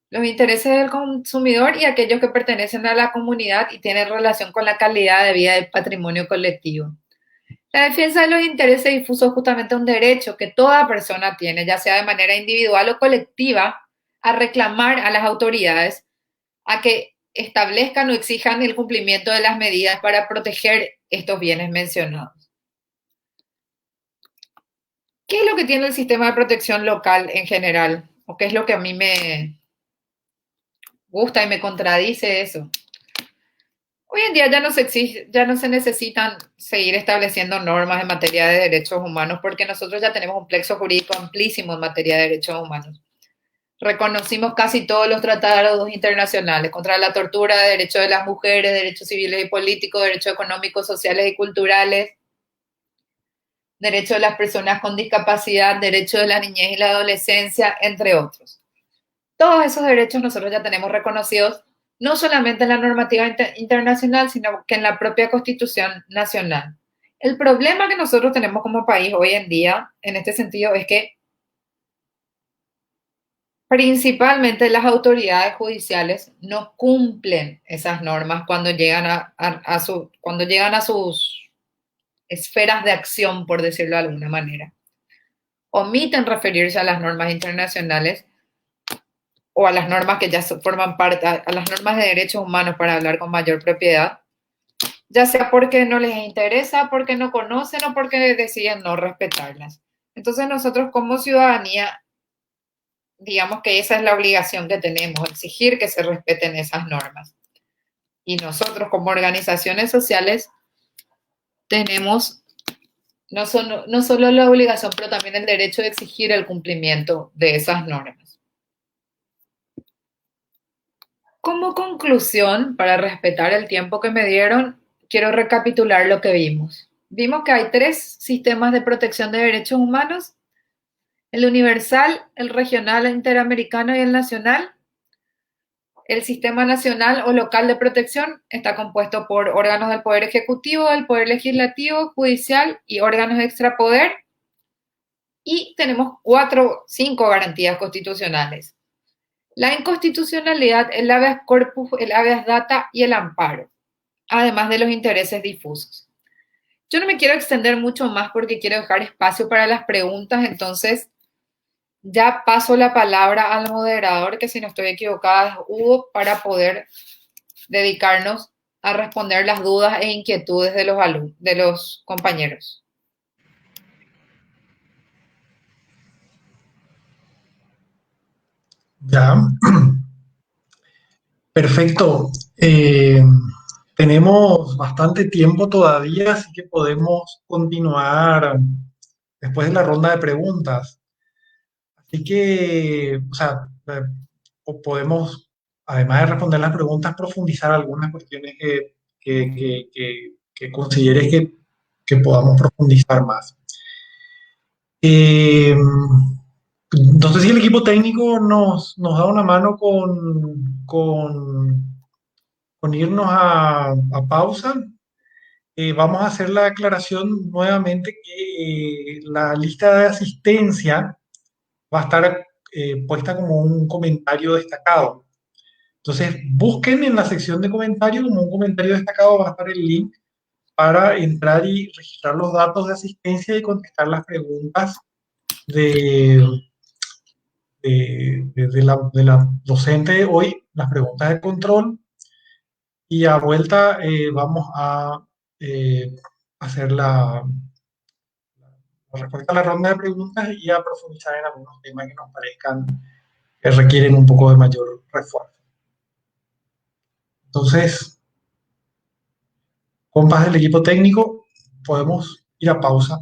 los intereses del consumidor y aquellos que pertenecen a la comunidad y tienen relación con la calidad de vida del patrimonio colectivo. La defensa de los intereses difusos es justamente un derecho que toda persona tiene, ya sea de manera individual o colectiva, a reclamar a las autoridades a que establezcan o exijan el cumplimiento de las medidas para proteger estos bienes mencionados. ¿Qué es lo que tiene el sistema de protección local en general? ¿O qué es lo que a mí me gusta y me contradice eso? Hoy en día ya no se necesitan seguir estableciendo normas en materia de derechos humanos porque nosotros ya tenemos un plexo jurídico amplísimo en materia de derechos humanos. Reconocimos casi todos los tratados internacionales contra la tortura, derechos de las mujeres, derechos civiles y políticos, derechos económicos, sociales y culturales, derechos de las personas con discapacidad, derechos de la niñez y la adolescencia, entre otros. Todos esos derechos nosotros ya tenemos reconocidos no solamente en la normativa internacional, sino que en la propia Constitución Nacional. El problema que nosotros tenemos como país hoy en día, en este sentido, es que principalmente las autoridades judiciales no cumplen esas normas cuando llegan cuando llegan a sus esferas de acción, por decirlo de alguna manera. Omiten referirse a las normas internacionales o a las normas que ya forman parte, a las normas de derechos humanos para hablar con mayor propiedad, ya sea porque no les interesa, porque no conocen o porque deciden no respetarlas. Entonces nosotros como ciudadanía, digamos que esa es la obligación que tenemos, exigir que se respeten esas normas. Y nosotros como organizaciones sociales tenemos no solo la obligación, pero también el derecho de exigir el cumplimiento de esas normas. Como conclusión, para respetar el tiempo que me dieron, quiero recapitular lo que vimos. Vimos que hay tres sistemas de protección de derechos humanos: el universal, el regional, el interamericano y el nacional. El sistema nacional o local de protección está compuesto por órganos del Poder Ejecutivo, del Poder Legislativo, Judicial y órganos de extrapoder. Y tenemos cinco garantías constitucionales: la inconstitucionalidad, el habeas corpus, el habeas data y el amparo, además de los intereses difusos. Yo no me quiero extender mucho más porque quiero dejar espacio para las preguntas, entonces ya paso la palabra al moderador, que si no estoy equivocada es Hugo, para poder dedicarnos a responder las dudas e inquietudes de los de los compañeros. Ya, perfecto. Tenemos bastante tiempo todavía, así que podemos continuar después de la ronda de preguntas. Así que, o sea, podemos, además de responder las preguntas, profundizar algunas cuestiones que consideres que podamos profundizar más. Eh, no sé si el equipo técnico nos da una mano con irnos a pausa. Vamos a hacer la aclaración nuevamente que la lista de asistencia va a estar puesta como un comentario destacado. Entonces, busquen en la sección de comentarios, como un comentario destacado va a estar el link para entrar y registrar los datos de asistencia y contestar las preguntas de, de la docente de hoy, las preguntas de control. Y a vuelta vamos a eh, hacer la respuesta a la ronda de preguntas y a profundizar en algunos temas que nos parezcan que requieren un poco de mayor refuerzo. Entonces, compas del equipo técnico, podemos ir a pausa.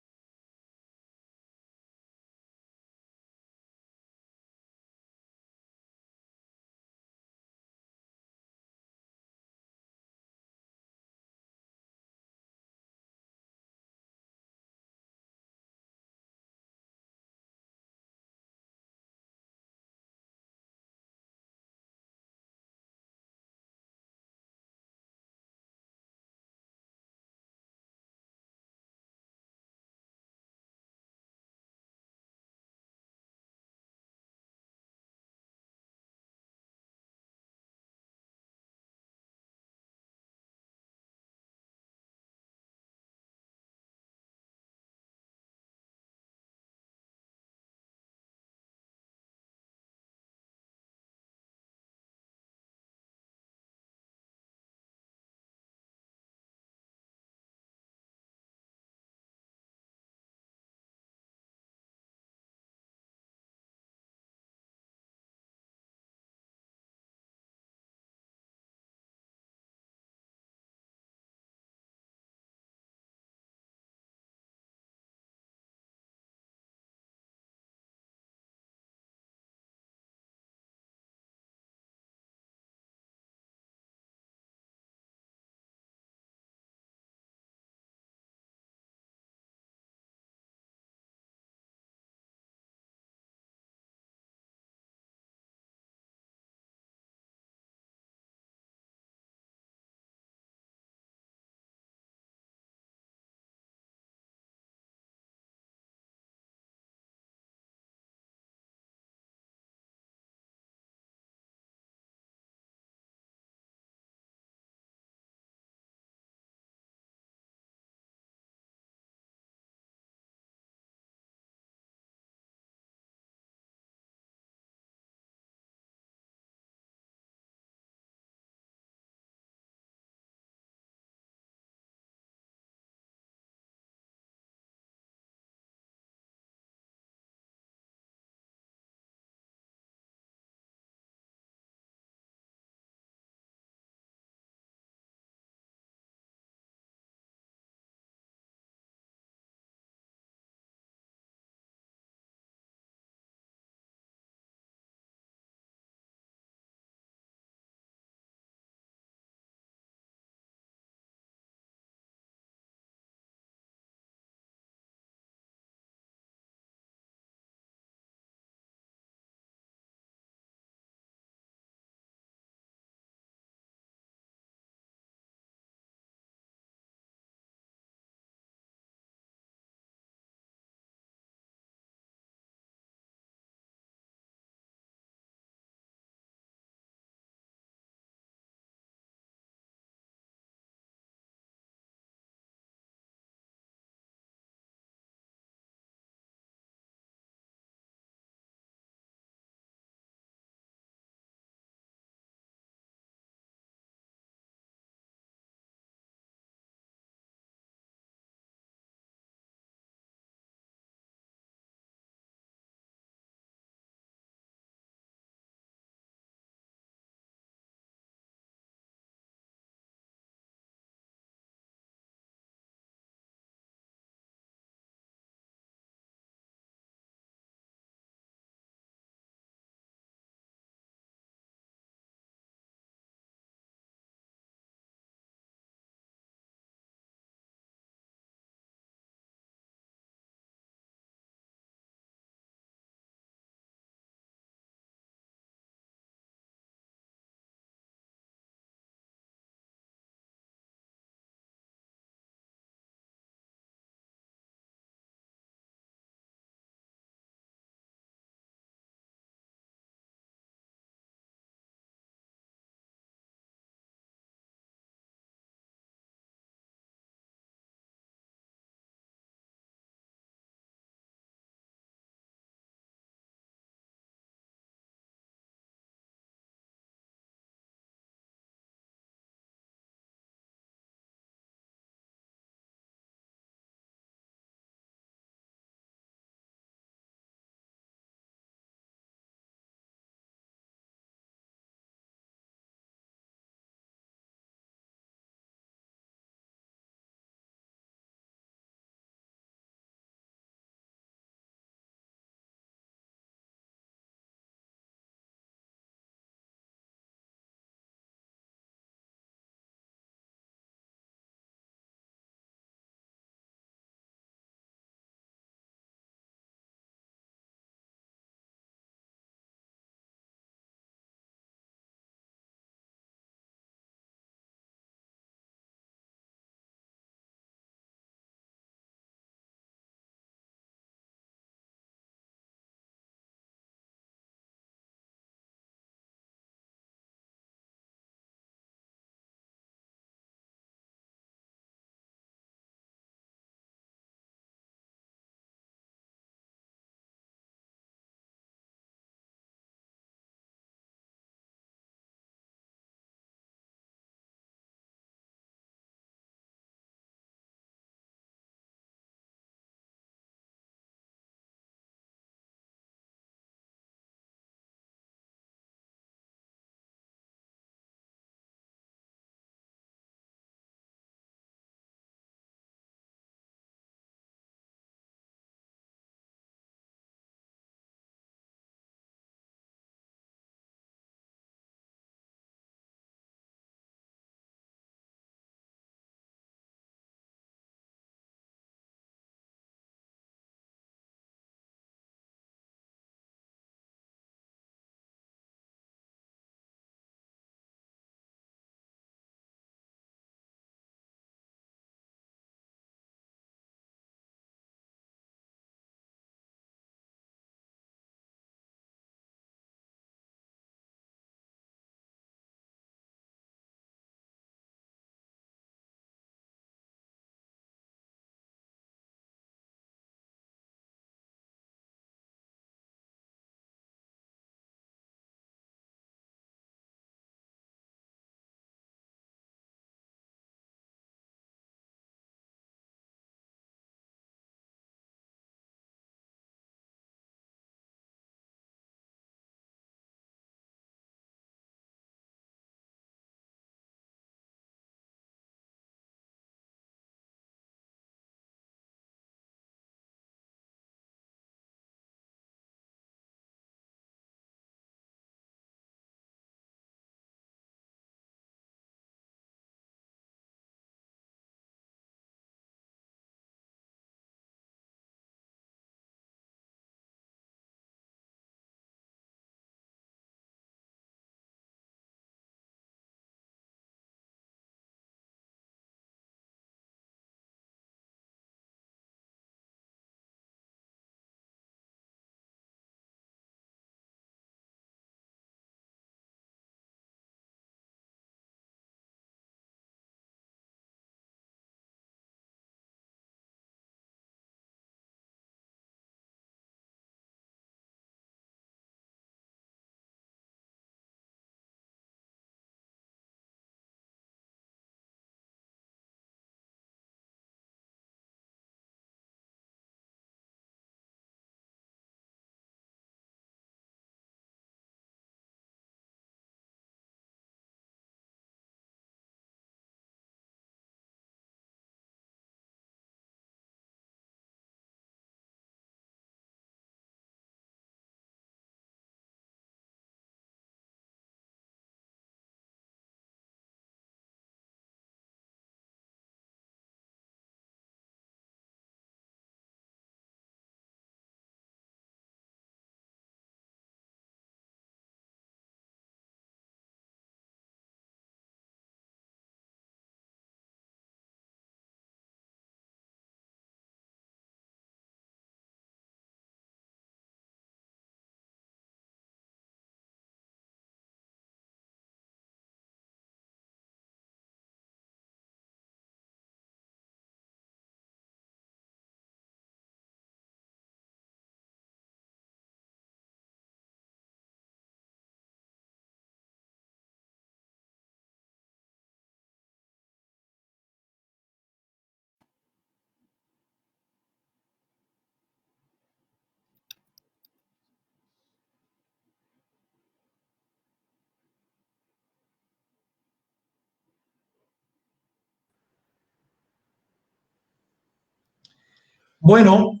Bueno,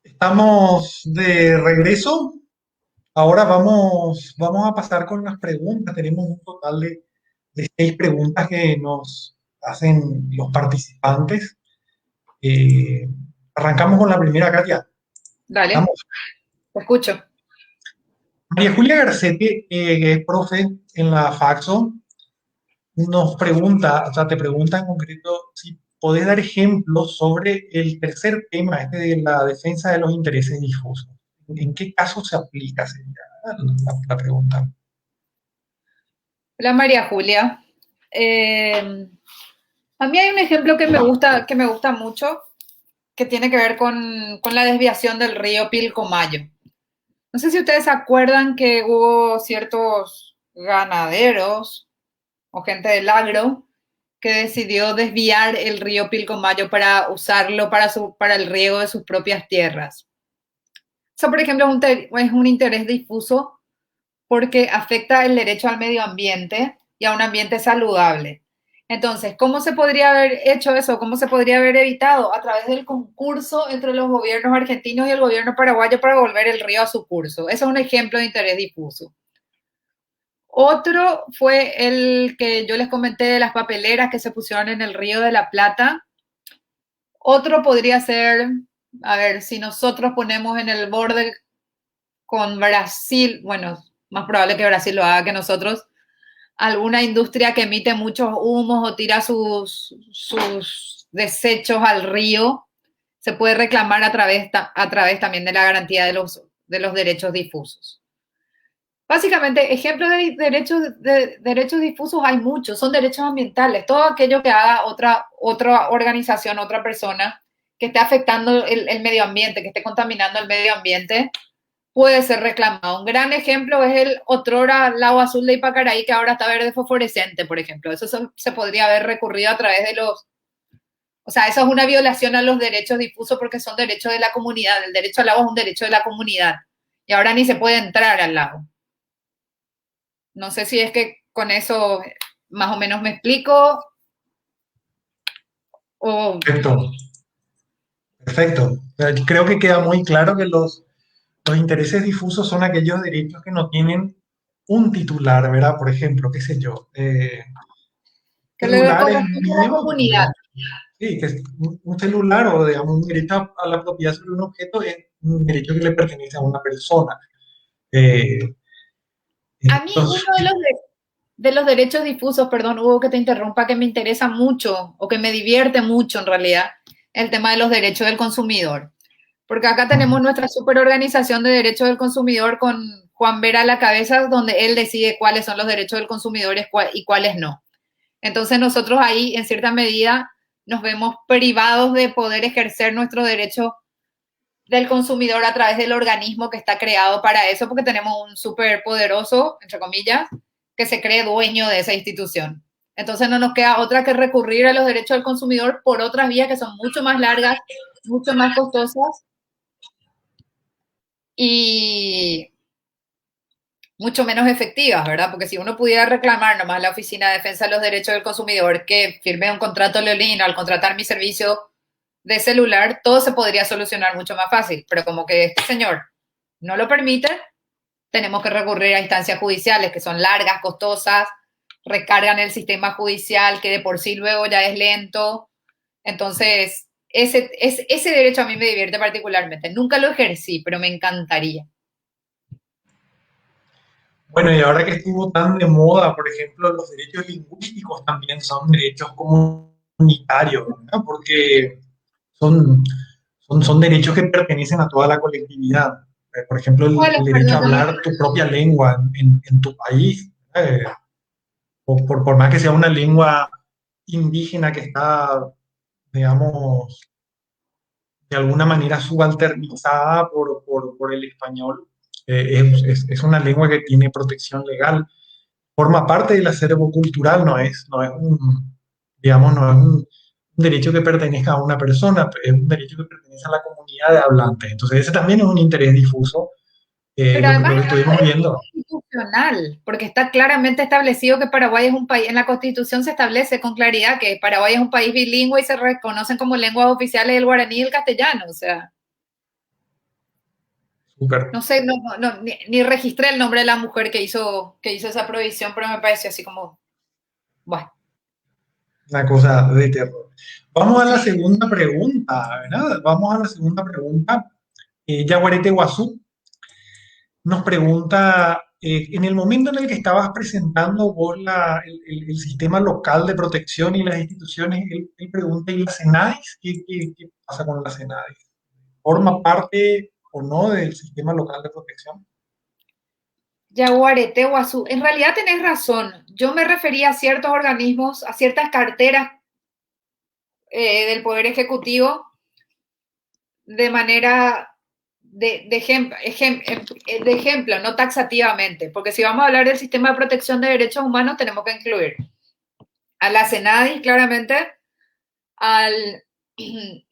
estamos de regreso. Ahora vamos a pasar con las preguntas. Tenemos un total de 6 preguntas que nos hacen los participantes. Eh, Arrancamos con la primera, Katia. Dale, Vamos. te escucho. María Julia Garcetti, que es profe en la Faxo, nos pregunta, o sea, te pregunta en concreto si podés dar ejemplos sobre el tercer tema, este de la defensa de los intereses difusos. ¿En qué caso se aplica? Sería la pregunta. Hola María Julia. Eh, a mí hay un ejemplo que me gusta mucho, que tiene que ver con la desviación del río Pilcomayo. No sé si ustedes se acuerdan que hubo ciertos ganaderos o gente del agro que decidió desviar el río Pilcomayo para usarlo para el riego de sus propias tierras. Eso, por ejemplo, es un interés difuso porque afecta el derecho al medio ambiente y a un ambiente saludable. Entonces, ¿cómo se podría haber hecho eso? ¿Cómo se podría haber evitado? A través del concurso entre los gobiernos argentinos y el gobierno paraguayo para volver el río a su curso. Eso es un ejemplo de interés difuso. Otro fue el que yo les comenté de las papeleras que se pusieron en el río de la Plata. Otro podría ser, a ver, si nosotros ponemos en el borde con Brasil, bueno, más probable que Brasil lo haga que nosotros, alguna industria que emite muchos humos o tira sus desechos al río, se puede reclamar a través también de la garantía de los derechos difusos. Básicamente, ejemplos de derechos difusos hay muchos, son derechos ambientales, todo aquello que haga otra organización, otra persona que esté afectando el medio ambiente, que esté contaminando el medio ambiente, puede ser reclamado. Un gran ejemplo es el otrora lago azul de Ipacaraí, que ahora está verde fosforescente, por ejemplo. Eso se podría haber recurrido a través de los... O sea, eso es una violación a los derechos difusos porque son derechos de la comunidad. El derecho al agua es un derecho de la comunidad. Y ahora ni se puede entrar al lago. No sé si es que con eso más o menos me explico o... Perfecto, perfecto. Creo que queda muy claro que los intereses difusos son aquellos derechos que no tienen un titular, ¿verdad? Por ejemplo, qué sé yo, que le celular es corresponde a la mío, comunidad. digamos. Sí, que es un celular o, digamos, un derecho a la propiedad sobre un objeto es un derecho que le pertenece a una persona. Eh, A mí entonces, uno de los derechos difusos, perdón, Hugo, que te interrumpa, que me interesa mucho o que me divierte mucho en realidad, el tema de los derechos del consumidor. Porque acá tenemos nuestra superorganización de derechos del consumidor con Juan Vera a la cabeza, donde él decide cuáles son los derechos del consumidor y cuáles no. Entonces nosotros ahí, en cierta medida, nos vemos privados de poder ejercer nuestro derecho del consumidor a través del organismo que está creado para eso, porque tenemos un súper poderoso, entre comillas, que se cree dueño de esa institución. Entonces no nos queda otra que recurrir a los derechos del consumidor por otras vías que son mucho más largas, mucho más costosas y mucho menos efectivas, ¿verdad? Porque si uno pudiera reclamar nomás la Oficina de Defensa de los Derechos del Consumidor que firme un contrato leonino al contratar mi servicio de celular, todo se podría solucionar mucho más fácil. Pero como que este señor no lo permite, tenemos que recurrir a instancias judiciales que son largas, costosas, recargan el sistema judicial que de por sí luego ya es lento. Entonces, ese derecho a mí me divierte particularmente. Nunca lo ejercí, pero me encantaría. bueno, y ahora que estuvo tan de moda, por ejemplo, los derechos lingüísticos también son derechos comunitarios, ¿verdad? Porque son, son derechos que pertenecen a toda la colectividad. Por ejemplo, ¿Cuáles, el derecho a perdón? hablar tu propia lengua en tu país, ¿eh? O por más que sea una lengua indígena que está, digamos, de alguna manera subalternizada por el español, es una lengua que tiene protección legal, forma parte del acervo cultural, no es un, digamos, no es un derecho que pertenezca a una persona, es un derecho que pertenece a la comunidad de hablantes. Entonces, ese también es un interés difuso Pero lo además que es estuvimos algo viendo. constitucional, porque está claramente establecido que Paraguay es un país, en la Constitución se establece con claridad que Paraguay es un país bilingüe y se reconocen como lenguas oficiales el guaraní y el castellano. O sea, Súper. no sé, ni registré el nombre de la mujer que hizo esa prohibición, pero me pareció así como, bueno, Una cosa de terror. Vamos a la sí. segunda pregunta, ¿verdad? Vamos a la segunda pregunta. Yaguarete Guazú nos pregunta, en el momento en el que estabas presentando vos el sistema local de protección y las instituciones, él pregunta, ¿y la CENADIS? ¿Qué pasa con la CENADIS? ¿Forma parte o no del sistema local de protección? Yaguareté, Guazú. En realidad tenés razón. Yo me refería a ciertos organismos, a ciertas carteras del Poder Ejecutivo de manera de ejemplo, no taxativamente, porque si vamos a hablar del sistema de protección de derechos humanos, tenemos que incluir a la CENADI, claramente, al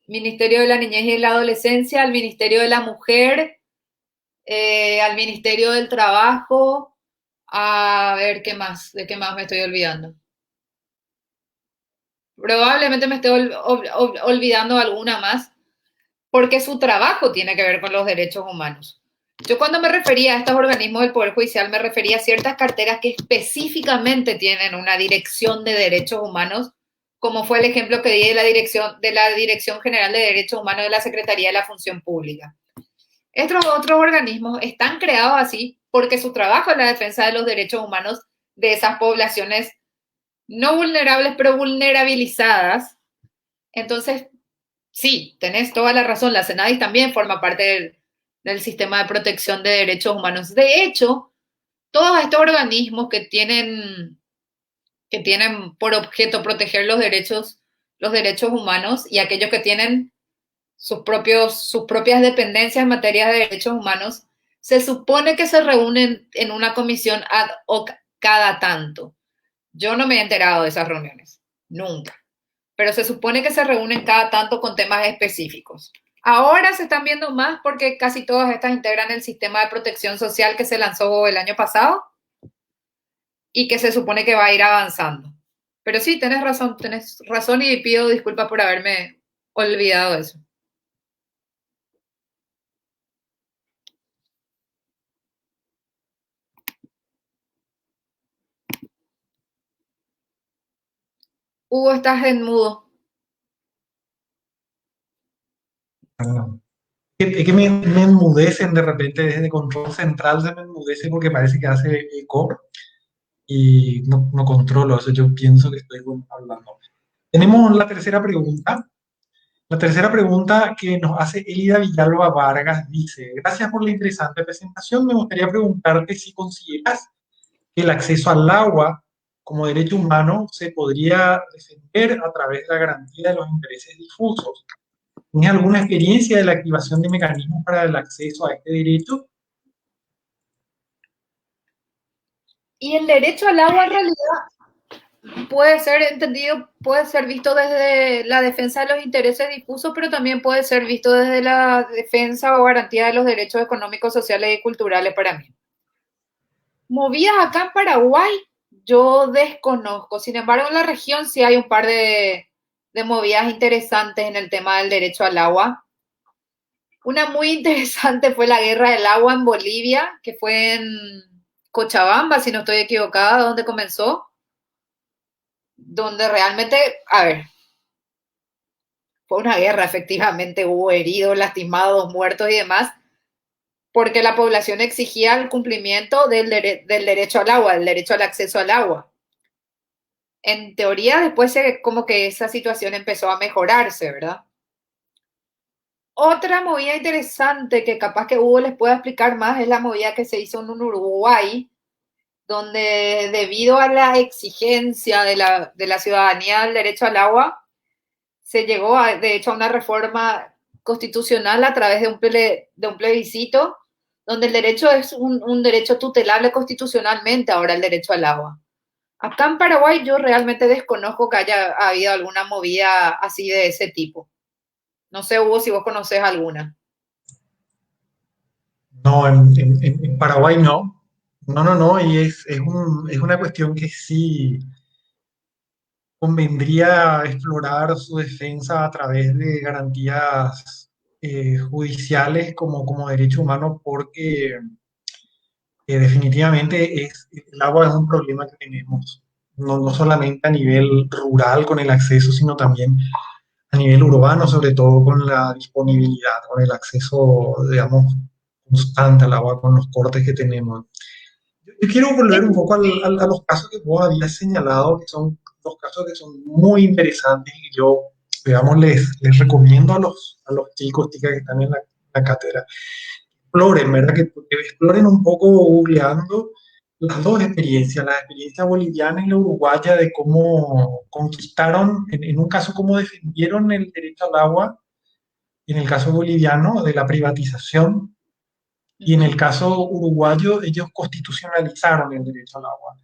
Ministerio de la Niñez y la Adolescencia, al Ministerio de la Mujer, al Ministerio del Trabajo, a ver qué más, de qué más me estoy olvidando. Probablemente me estoy olvidando alguna más, porque su trabajo tiene que ver con los derechos humanos. Yo cuando me refería a estos organismos del Poder Judicial me refería a ciertas carteras que específicamente tienen una dirección de derechos humanos, como fue el ejemplo que di de la Dirección General de Derechos Humanos de la Secretaría de la Función Pública. Estos otros organismos están creados así porque su trabajo es la defensa de los derechos humanos de esas poblaciones no vulnerables, pero vulnerabilizadas. Entonces, sí, tenés toda la razón. La CENADIS también forma parte del sistema de protección de derechos humanos. De hecho, todos estos organismos que tienen por objeto proteger los derechos humanos y aquellos que tienen sus propias dependencias en materia de derechos humanos, se supone que se reúnen en una comisión ad hoc cada tanto. Yo no me he enterado de esas reuniones, nunca, pero se supone que se reúnen cada tanto con temas específicos. Ahora se están viendo más porque casi todas estas integran el sistema de protección social que se lanzó el año pasado y que se supone que va a ir avanzando. Pero sí, tenés razón y pido disculpas por haberme olvidado eso. Hugo, estás en mudo. Ah, es que me enmudecen de repente desde control central, se me enmudece porque parece que hace eco y no controlo eso, yo pienso que estoy hablando. Tenemos la tercera pregunta. La tercera pregunta que nos hace Elida Villalba Vargas dice, gracias por la interesante presentación. Me gustaría preguntarte si consideras que el acceso al agua como derecho humano se podría defender a través de la garantía de los intereses difusos. ¿Tienes alguna experiencia de la activación de mecanismos para el acceso a este derecho? Y el derecho al agua en realidad puede ser entendido, puede ser visto desde la defensa de los intereses difusos, pero también puede ser visto desde la defensa o garantía de los derechos económicos, sociales y culturales para mí. Movidas acá en Paraguay, yo desconozco. Sin embargo, en la región sí hay un par de movidas interesantes en el tema del derecho al agua. Una muy interesante fue la Guerra del Agua en Bolivia, que fue en Cochabamba, si no estoy equivocada, donde comenzó, donde realmente, a ver, fue una guerra, efectivamente, hubo heridos, lastimados, muertos y demás, porque la población exigía el cumplimiento del derecho al agua, del derecho al acceso al agua. En teoría, después como que esa situación empezó a mejorarse, ¿verdad? Otra movida interesante que capaz que Hugo les pueda explicar más es la movida que se hizo en Uruguay, donde debido a la exigencia de la ciudadanía del derecho al agua, se llegó de hecho a una reforma constitucional a través de un plebiscito, donde el derecho es un derecho tutelable constitucionalmente ahora el derecho al agua. Acá en Paraguay yo realmente desconozco que haya habido alguna movida así de ese tipo. No sé, Hugo, si vos conocés alguna. No, en Paraguay no. No, no, no, y es una cuestión que sí convendría explorar su defensa a través de garantías judiciales como derecho humano, porque definitivamente el agua es un problema que tenemos, no solamente a nivel rural con el acceso, sino también a nivel urbano, sobre todo con la disponibilidad, con el acceso, digamos, constante al agua, con los cortes que tenemos. Yo quiero volver un poco a los casos que vos habías señalado, que son dos casos que son muy interesantes y que yo, digamos, les recomiendo a los chicos, chicas que están en la cátedra. Exploren, ¿verdad? Que exploren un poco googleando las dos experiencias, la experiencia boliviana y la uruguaya de cómo conquistaron, en un caso, cómo defendieron el derecho al agua, y en el caso boliviano, de la privatización, y en el Ujú. caso uruguayo, ellos constitucionalizaron el derecho al agua.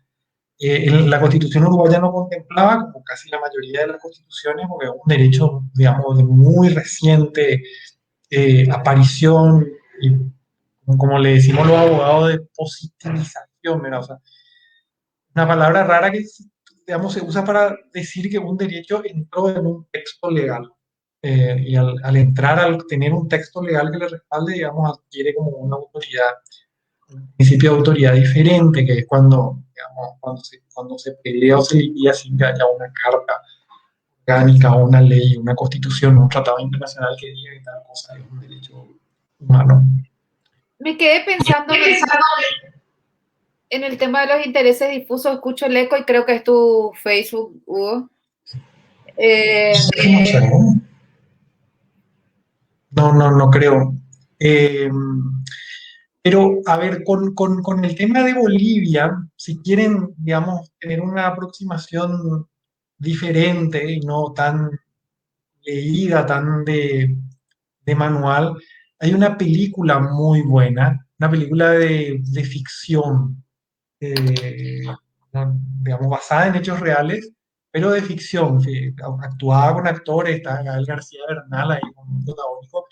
La constitución uruguaya no contemplaba, como casi la mayoría de las constituciones, porque es un derecho, digamos, de muy reciente aparición y, como le decimos los abogados, de positivización, ¿verdad? O sea, una palabra rara que, digamos, se usa para decir que un derecho entró en un texto legal. Y al entrar, al tener un texto legal que le respalde, digamos, adquiere como una autoridad, un principio de autoridad diferente, que es cuando, digamos, cuando se pelea o se lidia sin que haya una carta orgánica o una ley, una constitución, un tratado internacional que diga que tal cosa es un derecho humano. Me quedé pensando en el tema de los intereses difusos, escucho el eco y creo que es tu Facebook, Hugo. Eh, No sé, no creo. Eh, pero, a ver, con el tema de Bolivia, si quieren, digamos, tener una aproximación diferente y no tan leída, tan de manual, hay una película muy buena, una película de ficción, eh, digamos, basada en hechos reales, pero de ficción, que actuada con actores, está Gael García Bernal ahí como un protagónico,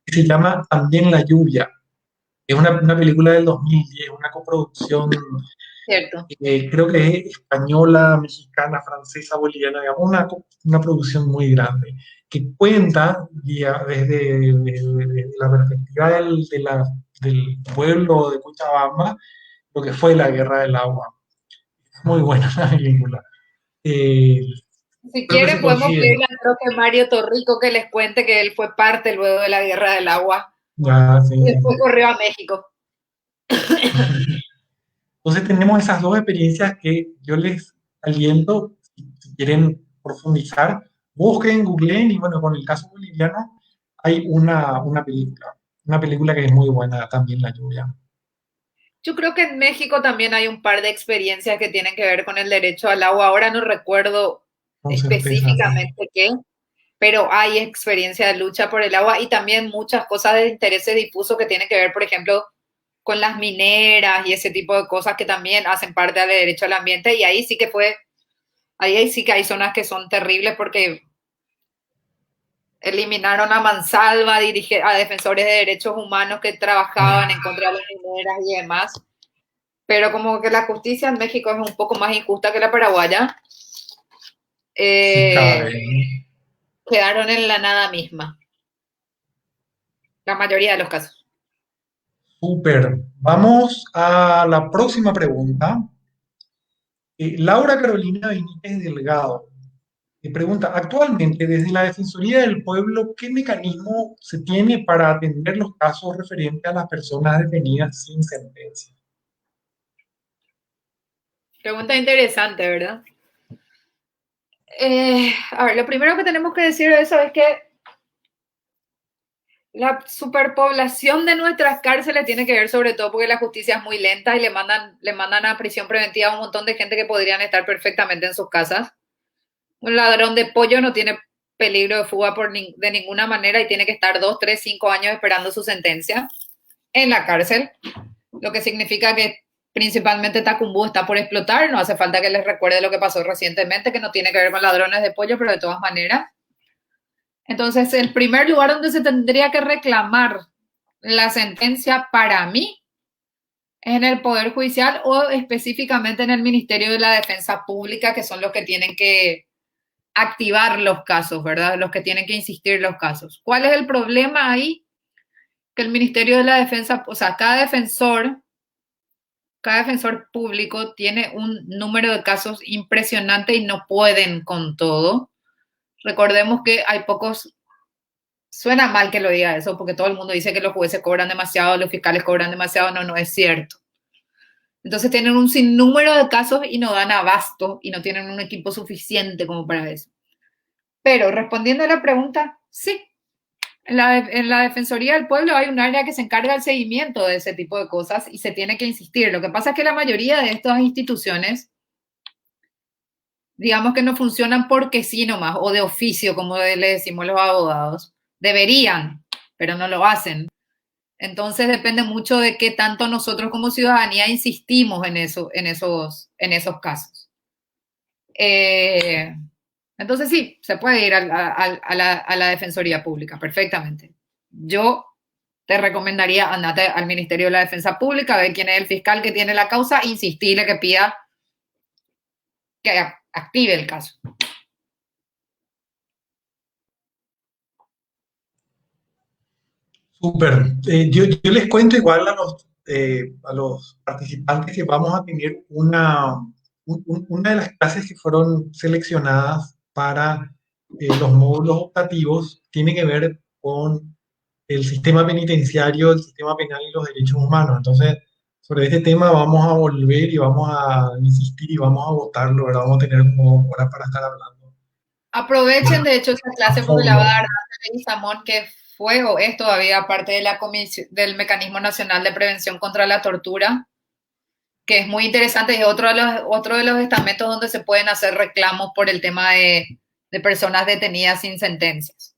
que se llama También la lluvia. Es una película del 2010, una coproducción, cierto. creo que es española, mexicana, francesa, boliviana, digamos, una producción muy grande, que cuenta desde la perspectiva del pueblo de Cochabamba lo que fue la Guerra del Agua. Muy buena la película. Eh, Si Creo que quieren, se podemos consigue. pedirle a creo que Mario Torrico que les cuente que él fue parte luego de la Guerra del Agua Ya, sí, y sí, después sí. corrió a México. Entonces tenemos esas dos experiencias que yo les aliento, si quieren profundizar, busquen, googleen y bueno, con el caso boliviano hay una película que es muy buena también, La lluvia, Yo creo que en México también hay un par de experiencias que tienen que ver con el derecho al agua. Ahora no recuerdo con certeza. específicamente qué, pero hay experiencia de lucha por el agua y también muchas cosas de intereses difusos que tienen que ver, por ejemplo, con las mineras y ese tipo de cosas que también hacen parte del derecho al ambiente. Y ahí sí que fue, ahí sí que hay zonas que son terribles porque eliminaron a mansalva, a defensores de derechos humanos que trabajaban en contra de las mineras y demás. Pero como que la justicia en México es un poco más injusta que la paraguaya, Sí, cada eh, vez, ¿no? quedaron en la nada misma, la mayoría de los casos. Súper. Vamos a la próxima pregunta. Laura Carolina Benítez Delgado pregunta, actualmente desde la Defensoría del Pueblo, ¿qué mecanismo se tiene para atender los casos referentes a las personas detenidas sin sentencia? Pregunta interesante, ¿verdad? A ver, lo primero que tenemos que decir de eso es que la superpoblación de nuestras cárceles tiene que ver sobre todo porque la justicia es muy lenta y le mandan a prisión preventiva a un montón de gente que podrían estar perfectamente en sus casas. Un ladrón de pollo no tiene peligro de fuga de ninguna manera y tiene que estar 2, 3, 5 años esperando su sentencia en la cárcel, lo que significa que principalmente Tacumbú está por explotar. No hace falta que les recuerde lo que pasó recientemente, que no tiene que ver con ladrones de pollo, pero de todas maneras. Entonces, el primer lugar donde se tendría que reclamar la sentencia para mí es en el Poder Judicial o específicamente en el Ministerio de la Defensa Pública, que son los que tienen que activar los casos, ¿verdad? Los que tienen que insistir los casos. ¿Cuál es el problema ahí? Que el Ministerio de la Defensa, o sea, cada defensor público tiene un número de casos impresionante y no pueden con todo. Recordemos que hay pocos, suena mal que lo diga eso, porque todo el mundo dice que los jueces cobran demasiado, los fiscales cobran demasiado, no, no es cierto. Entonces tienen un sinnúmero de casos y no dan abasto y no tienen un equipo suficiente como para eso. Pero respondiendo a la pregunta, sí, en la Defensoría del Pueblo hay un área que se encarga del seguimiento de ese tipo de cosas y se tiene que insistir. Lo que pasa es que la mayoría de estas instituciones, digamos que no funcionan porque sí nomás, o de oficio, como le decimos los abogados. Deberían, pero no lo hacen. Entonces depende mucho de qué tanto nosotros como ciudadanía insistimos en eso, en esos casos. Entonces sí, se puede ir a la Defensoría Pública, perfectamente. Yo te recomendaría andate al Ministerio de la Defensa Pública, ver quién es el fiscal que tiene la causa, insistirle que pida que active el caso. Súper. Yo les cuento igual a los participantes que vamos a tener una de las clases que fueron seleccionadas para los módulos optativos, tiene que ver con el sistema penitenciario, el sistema penal y los derechos humanos. Entonces, sobre este tema vamos a volver y vamos a insistir y vamos a votarlo, ¿verdad? Vamos a tener como hora para estar hablando Aprovechen, de hecho, esa a clase porque la va a fondo. dar Ángeles Samón, que fue o es todavía parte de la del Mecanismo Nacional de Prevención contra la Tortura, que es muy interesante, es otro de los estamentos donde se pueden hacer reclamos por el tema de personas detenidas sin sentencias.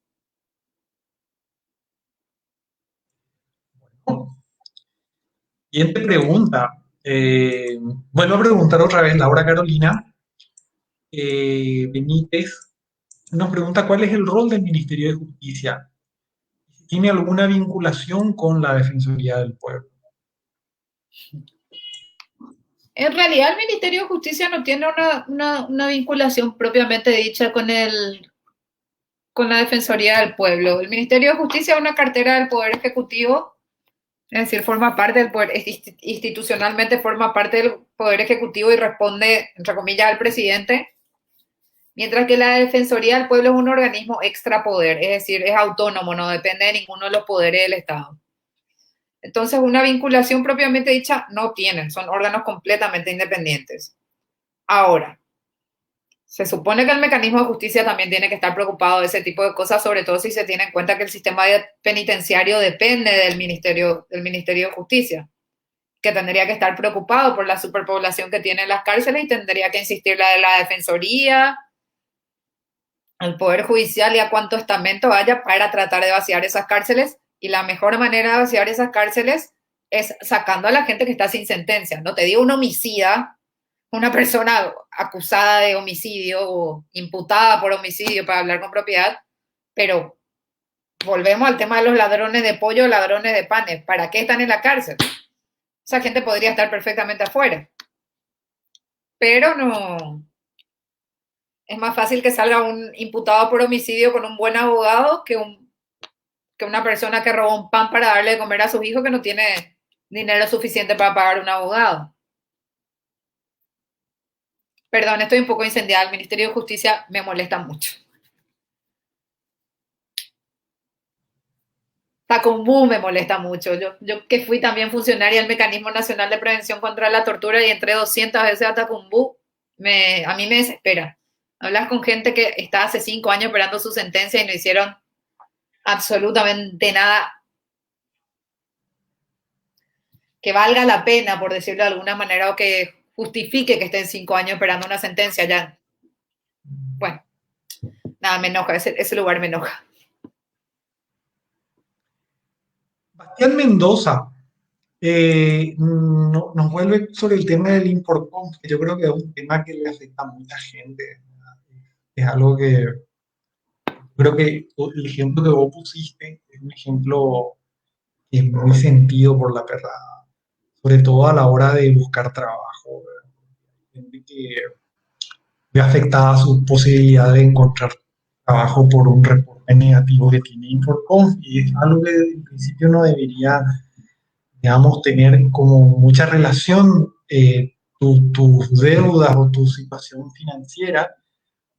Siguiente pregunta. Vuelvo a preguntar otra vez, Laura Carolina Benítez nos pregunta cuál es el rol del Ministerio de Justicia. ¿Tiene alguna vinculación con la Defensoría del Pueblo? En realidad, el Ministerio de Justicia no tiene una vinculación propiamente dicha con la Defensoría del Pueblo. El Ministerio de Justicia es una cartera del Poder Ejecutivo, es decir, forma parte del Poder, institucionalmente forma parte del Poder Ejecutivo y responde, entre comillas, al presidente, mientras que la Defensoría del Pueblo es un organismo extrapoder, es decir, es autónomo, no depende de ninguno de los poderes del Estado. Entonces, una vinculación propiamente dicha no tienen, son órganos completamente independientes. Ahora, se supone que el mecanismo de justicia también tiene que estar preocupado de ese tipo de cosas, sobre todo si se tiene en cuenta que el sistema penitenciario depende del Ministerio de Justicia, que tendría que estar preocupado por la superpoblación que tienen las cárceles y tendría que insistir la Defensoría, al Poder Judicial y a cuánto estamento haya para tratar de vaciar esas cárceles. Y la mejor manera de vaciar esas cárceles es sacando a la gente que está sin sentencia. No te digo un homicida, una persona acusada de homicidio o imputada por homicidio para hablar con propiedad, pero volvemos al tema de los ladrones de pollo, ladrones de panes. ¿Para qué están en la cárcel? Esa gente podría estar perfectamente afuera, pero no. Es más fácil que salga un imputado por homicidio con un buen abogado que una persona que robó un pan para darle de comer a sus hijos que no tiene dinero suficiente para pagar un abogado. Perdón, estoy un poco incendiada. El Ministerio de Justicia me molesta mucho. Tacumbú me molesta mucho. Yo que fui también funcionaria del Mecanismo Nacional de Prevención contra la Tortura y entré 200 veces a Tacumbú, a mí me desespera. Hablas con gente que está hace 5 años esperando su sentencia y no hicieron absolutamente nada que valga la pena, por decirlo de alguna manera, o que justifique que estén 5 años esperando una sentencia ya. Bueno, nada, me enoja, ese lugar me enoja. Bastián Mendoza nos vuelve sobre el tema del Imporcom, que yo creo que es un tema que le afecta a mucha gente. Es algo que creo que el ejemplo que vos pusiste es un ejemplo que es muy sentido por la perrada, sobre todo a la hora de buscar trabajo, ¿verdad? Gente que ve afectada su posibilidad de encontrar trabajo por un reporte negativo que tiene Inforconf y es algo que en principio no debería, digamos, tener como mucha relación tus deudas o tu situación financiera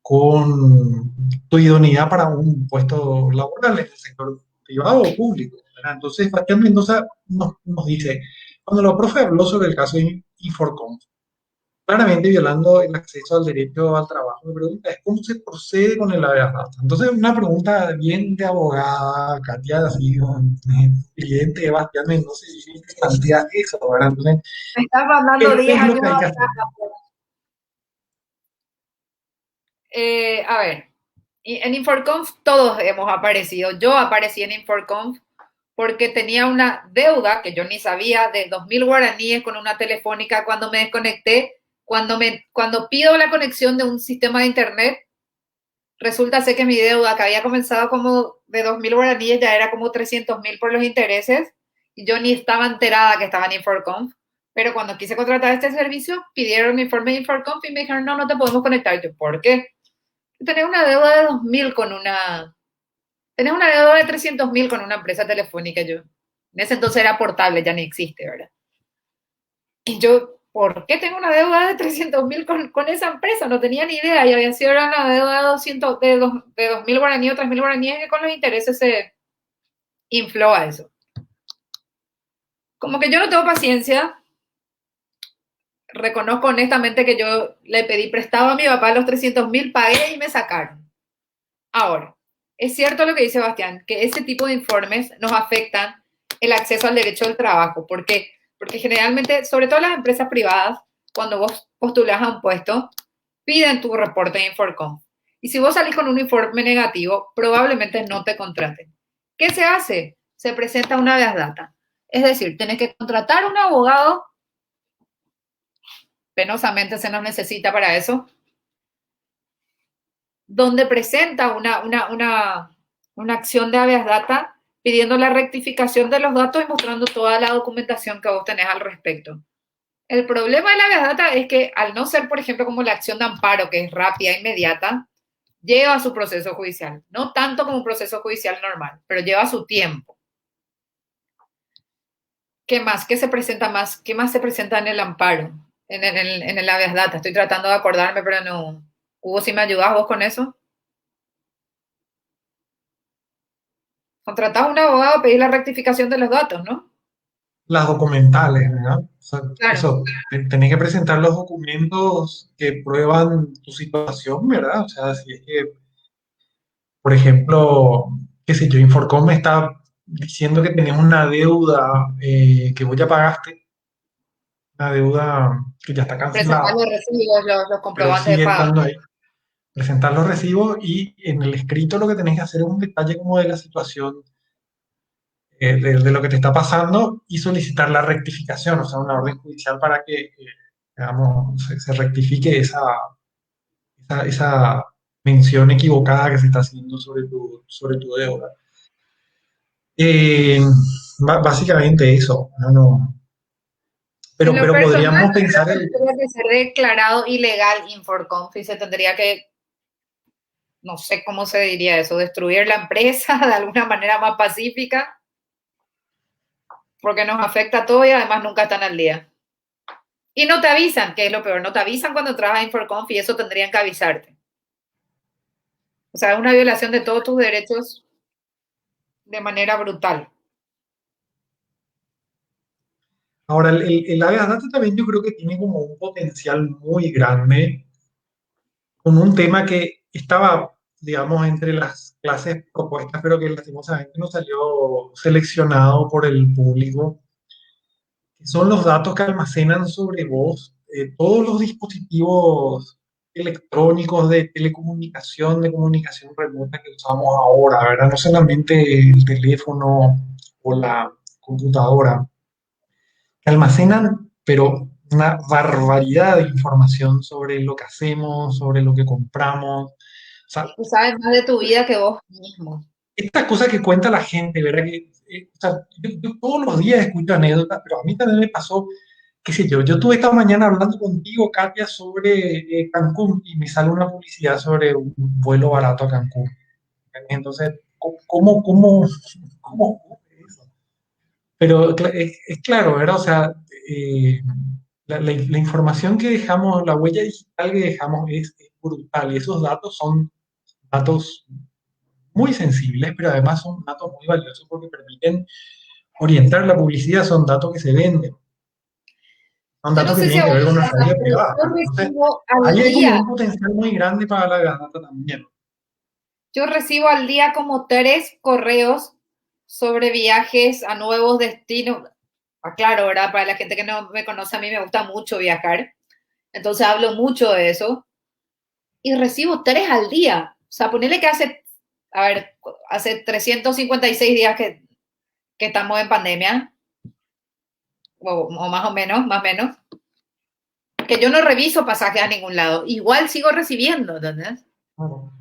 con tu idoneidad para un puesto laboral en el sector privado o público, ¿verdad? Entonces, Bastián Mendoza nos dice, cuando la profe habló sobre el caso de Inforconf, claramente violando el acceso al derecho al trabajo. Mi pregunta es, ¿cómo se procede con el habeas data? Entonces, una pregunta bien de abogada, Katia, así, cliente de Bastián Mendoza, si se plantea eso, ¿verdad? Entonces, Me estás mandando ¿qué 10 es lo años que hay que hacer? atrás. A ver, en InfoConf todos hemos aparecido. Yo aparecí en InfoConf porque tenía una deuda que yo ni sabía de 2.000 guaraníes con una telefónica cuando me desconecté. Cuando pido la conexión de un sistema de internet, resulta ser que mi deuda, que había comenzado como de 2.000 guaraníes, ya era como 300.000 por los intereses. Y yo ni estaba enterada que estaba en InfoConf. Pero cuando quise contratar este servicio, pidieron mi informe de InfoConf y me dijeron, no, no te podemos conectar. Yo, ¿por qué? Tenés una deuda de 2.000 con una... Tenés una deuda de 300.000 con una empresa telefónica. Yo, en ese entonces era Portable, ya ni existe, ¿verdad? Y yo, ¿por qué tengo una deuda de 300.000 con esa empresa? No tenía ni idea. Y había sido una deuda de 200, de 2.000 guaraníes o 3.000 guaraníes que con los intereses se infló a eso. Como que yo no tengo paciencia. Reconozco honestamente que yo le pedí prestado a mi papá los 300.000, pagué y me sacaron. Ahora, es cierto lo que dice Bastián, que ese tipo de informes nos afectan el acceso al derecho del trabajo. ¿Por qué? Porque generalmente, sobre todo las empresas privadas, cuando vos postulas a un puesto, piden tu reporte de Inforcom. Y si vos salís con un informe negativo, probablemente no te contraten. ¿Qué se hace? Se presenta una habeas data. Es decir, tenés que contratar un abogado, penosamente se nos necesita para eso, donde presenta una acción de habeas data pidiendo la rectificación de los datos y mostrando toda la documentación que vos tenés al respecto. El problema de la habeas data es que al no ser, por ejemplo, como la acción de amparo, que es rápida e inmediata, lleva su proceso judicial. No tanto como un proceso judicial normal, pero lleva su tiempo. ¿Qué más? ¿Qué se presenta más? ¿Qué más se presenta en el amparo? En el habeas data. Estoy tratando de acordarme, pero no. Hugo, si me ayudas vos con eso. Contratás a un abogado, pedís la rectificación de los datos, ¿no? Las documentales, ¿verdad? O sea, Claro. eso, tenés que presentar los documentos que prueban tu situación, ¿verdad? O sea, si es que, por ejemplo, qué sé yo, Inforcom me está diciendo que tenés una deuda que vos ya pagaste, una deuda que ya está Presentar cancelada, los recibos, los pero comprobantes de sigue pago. estando ahí. Presentar los recibos y en el escrito lo que tenés que hacer es un detalle como de la situación, de lo que te está pasando y solicitar la rectificación, o sea, una orden judicial para que, digamos, se rectifique esa mención equivocada que se está haciendo sobre tu deuda. Eh, básicamente eso, no, En lo pero personal, podríamos yo creo pensar que el, tendría que ser declarado ilegal Inforconf y se tendría que, no sé cómo se diría eso, destruir la empresa de alguna manera más pacífica, porque nos afecta a todo y además nunca están al día. Y no te avisan, que es lo peor, no te avisan cuando trabajas en Inforconf y eso tendrían que avisarte. O sea, es una violación de todos tus derechos de manera brutal. ahora el habeas data también yo creo que tiene como un potencial muy grande con un tema que estaba, digamos, entre las clases propuestas, pero que lastimosamente no salió seleccionado por el público, que son los datos que almacenan sobre vos todos los dispositivos electrónicos de comunicación remota que usamos ahora, ¿verdad? No solamente el teléfono o la computadora, que almacenan, pero una barbaridad de información sobre lo que hacemos, sobre lo que compramos. O sea, Tú sabes más de tu vida que vos mismo. estas cosas que cuenta la gente, ¿verdad? O sea, yo todos los días escucho anécdotas, pero a mí también me pasó, qué sé yo tuve esta mañana hablando contigo, Katia, sobre Cancún y me sale una publicidad sobre un vuelo barato a Cancún. Entonces, ¿cómo ocurre eso? Pero es claro, ¿verdad? O sea, eh, la información que dejamos, la huella digital que dejamos es brutal y esos datos son datos muy sensibles, pero además son datos muy valiosos porque permiten orientar la publicidad, son datos que se venden, son Yo no datos que sé si a tienen que vos ver te con nuestra pasa, vida pero privada. yo Entonces, recibo ahí al hay como día, un potencial muy grande para la granada también. yo recibo al día como 3 correos sobre viajes a nuevos destinos. Ah, claro, ¿verdad? Para la gente que no me conoce, a mí me gusta mucho viajar, entonces hablo mucho de eso y recibo 3 al día. O sea, ponerle que a ver, hace 356 días que estamos en pandemia, o más o menos, que yo no reviso pasajes a ningún lado. Igual sigo recibiendo, ¿entendés? Bueno,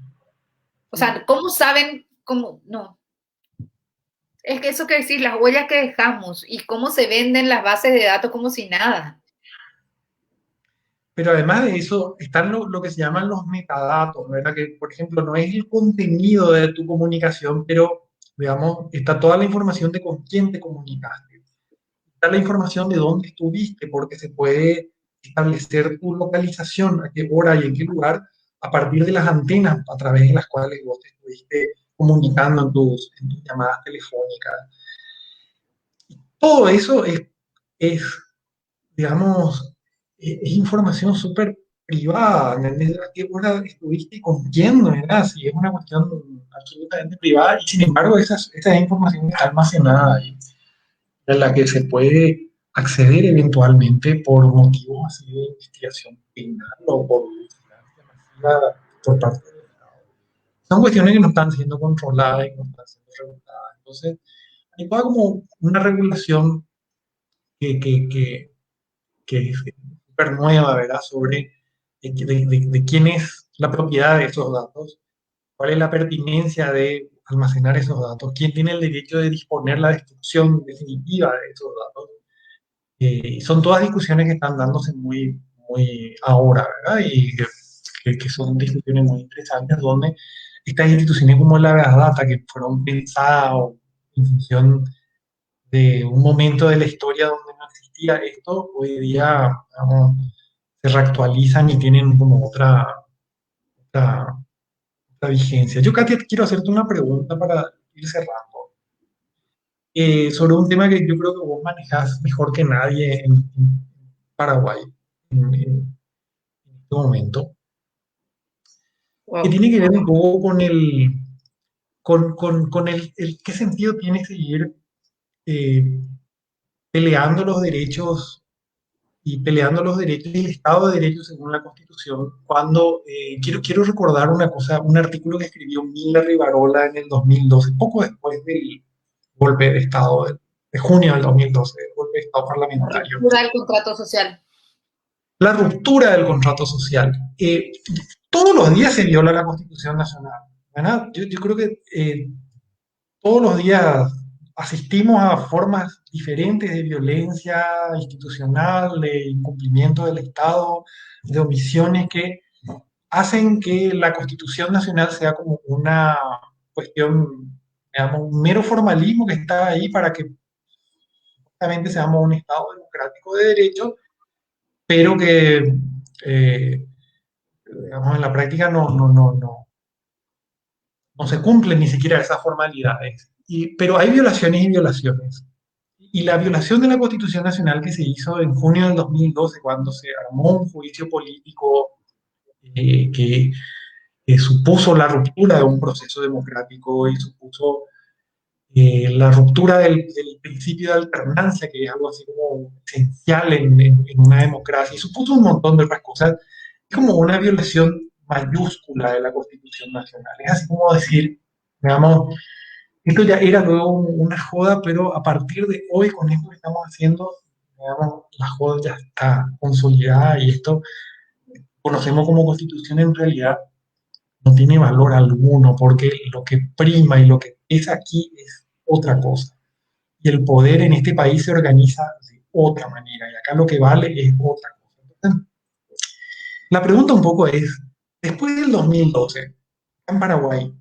O sea, ¿cómo saben cómo? No. Es que eso que decir, las huellas que dejamos y cómo se venden las bases de datos como si nada. pero además de eso, están lo que se llaman los metadatos, ¿verdad? Que, por ejemplo, no es el contenido de tu comunicación, pero, digamos, está toda la información de con quién te comunicaste. Está la información de dónde estuviste, porque se puede establecer tu localización, a qué hora y en qué lugar, a partir de las antenas a través de las cuales vos te estuviste comunicando en tus llamadas telefónicas. Todo eso es digamos, es información súper privada, ¿entendés? ¿A qué hora estuviste y con quién, ¿verdad? Si es una cuestión absolutamente privada y sin embargo esa información está almacenada ahí, en la que se puede acceder eventualmente por motivos así de investigación criminal o por vigilancia masiva por parte del Estado. Son cuestiones que no están siendo controladas y no están siendo reguladas. Entonces, hay toda como una regulación que, que, que, que es súper nueva, ¿verdad? Sobre de quién es la propiedad de esos datos, cuál es la pertinencia de almacenar esos datos, quién tiene el derecho de disponer la destrucción definitiva de esos datos. Son todas discusiones que están dándose muy ahora, ¿verdad? Y que son discusiones muy interesantes donde estas instituciones como la Data, que fueron pensadas en función de un momento de la historia donde no existía esto, hoy día vamos, se reactualizan y tienen como otra, otra vigencia. Yo, Katia, quiero hacerte una pregunta para ir cerrando, sobre un tema que yo creo que vos manejás mejor que nadie en Paraguay en este momento, que Wow. tiene que ver un poco con el qué sentido tiene seguir eh, peleando los derechos y peleando los derechos y el Estado de Derecho según la Constitución, cuando quiero recordar una cosa, un artículo que escribió Mila Rivarola en el 2012, poco después del golpe de Estado de junio del 2012, el golpe de Estado parlamentario, Ruptura del contrato social. la ruptura del contrato social. Todos los días se viola la Constitución Nacional, ¿verdad? Yo creo que todos los días asistimos a formas diferentes de violencia institucional, de incumplimiento del Estado, de omisiones que hacen que la Constitución Nacional sea como una cuestión, digamos, un mero formalismo que está ahí para que justamente seamos un Estado democrático de derecho, pero que, digamos, en la práctica no se cumplen ni siquiera esas formalidades. Pero hay violaciones y violaciones. Y la violación de la Constitución Nacional que se hizo en junio del 2012, cuando se armó un juicio político que supuso la ruptura de un proceso democrático y supuso la ruptura del principio de alternancia, que es algo así como esencial en una democracia, y supuso un montón de otras cosas, es como una violación mayúscula de la Constitución Nacional. Es así como decir, digamos, esto ya era luego una joda, pero a partir de hoy, con esto que estamos haciendo, digamos, la joda ya está consolidada y esto conocemos como constitución en realidad no tiene valor alguno, porque lo que prima y lo que es aquí es otra cosa. Y el poder en este país se organiza de otra manera, y acá lo que vale es otra cosa. Entonces, la pregunta un poco es, después del 2012, en Paraguay,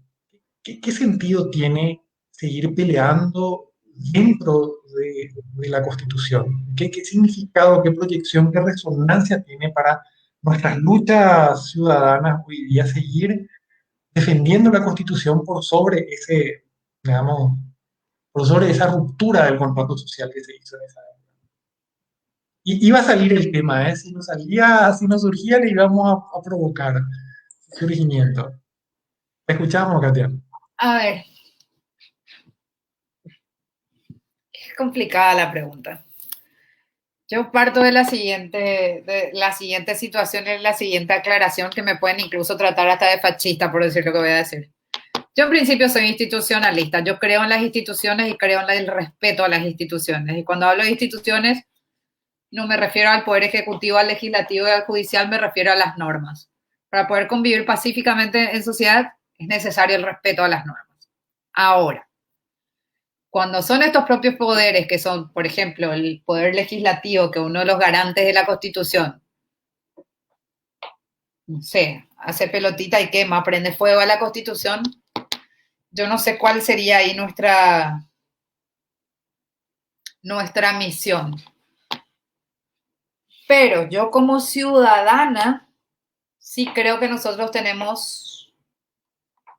¿qué sentido tiene seguir peleando dentro de la Constitución? ¿Qué significado, qué proyección, qué resonancia tiene para nuestras luchas ciudadanas hoy día seguir defendiendo la Constitución por sobre ese, digamos, por sobre esa ruptura del contrato social que se hizo en esa época? Y iba a salir el tema, ¿eh? Si no salía, si no surgía, le íbamos a provocar su surgimiento. ¿Te escuchamos, Katia? A ver, es complicada la pregunta. Yo parto de la siguiente situación y la siguiente aclaración que me pueden incluso tratar hasta de fascista por decir lo que voy a decir. Yo en principio soy institucionalista, yo creo en las instituciones y creo en el respeto a las instituciones. Y cuando hablo de instituciones, no me refiero al poder ejecutivo, al legislativo y al judicial, me refiero a las normas. Para poder convivir pacíficamente en sociedad es necesario el respeto a las normas. Ahora, cuando son estos propios poderes, que son, por ejemplo, el poder legislativo, que es uno de los garantes de la Constitución, no sé, hace pelotita y quema, prende fuego a la Constitución, yo no sé cuál sería ahí nuestra misión. Pero yo como ciudadana sí creo que nosotros tenemos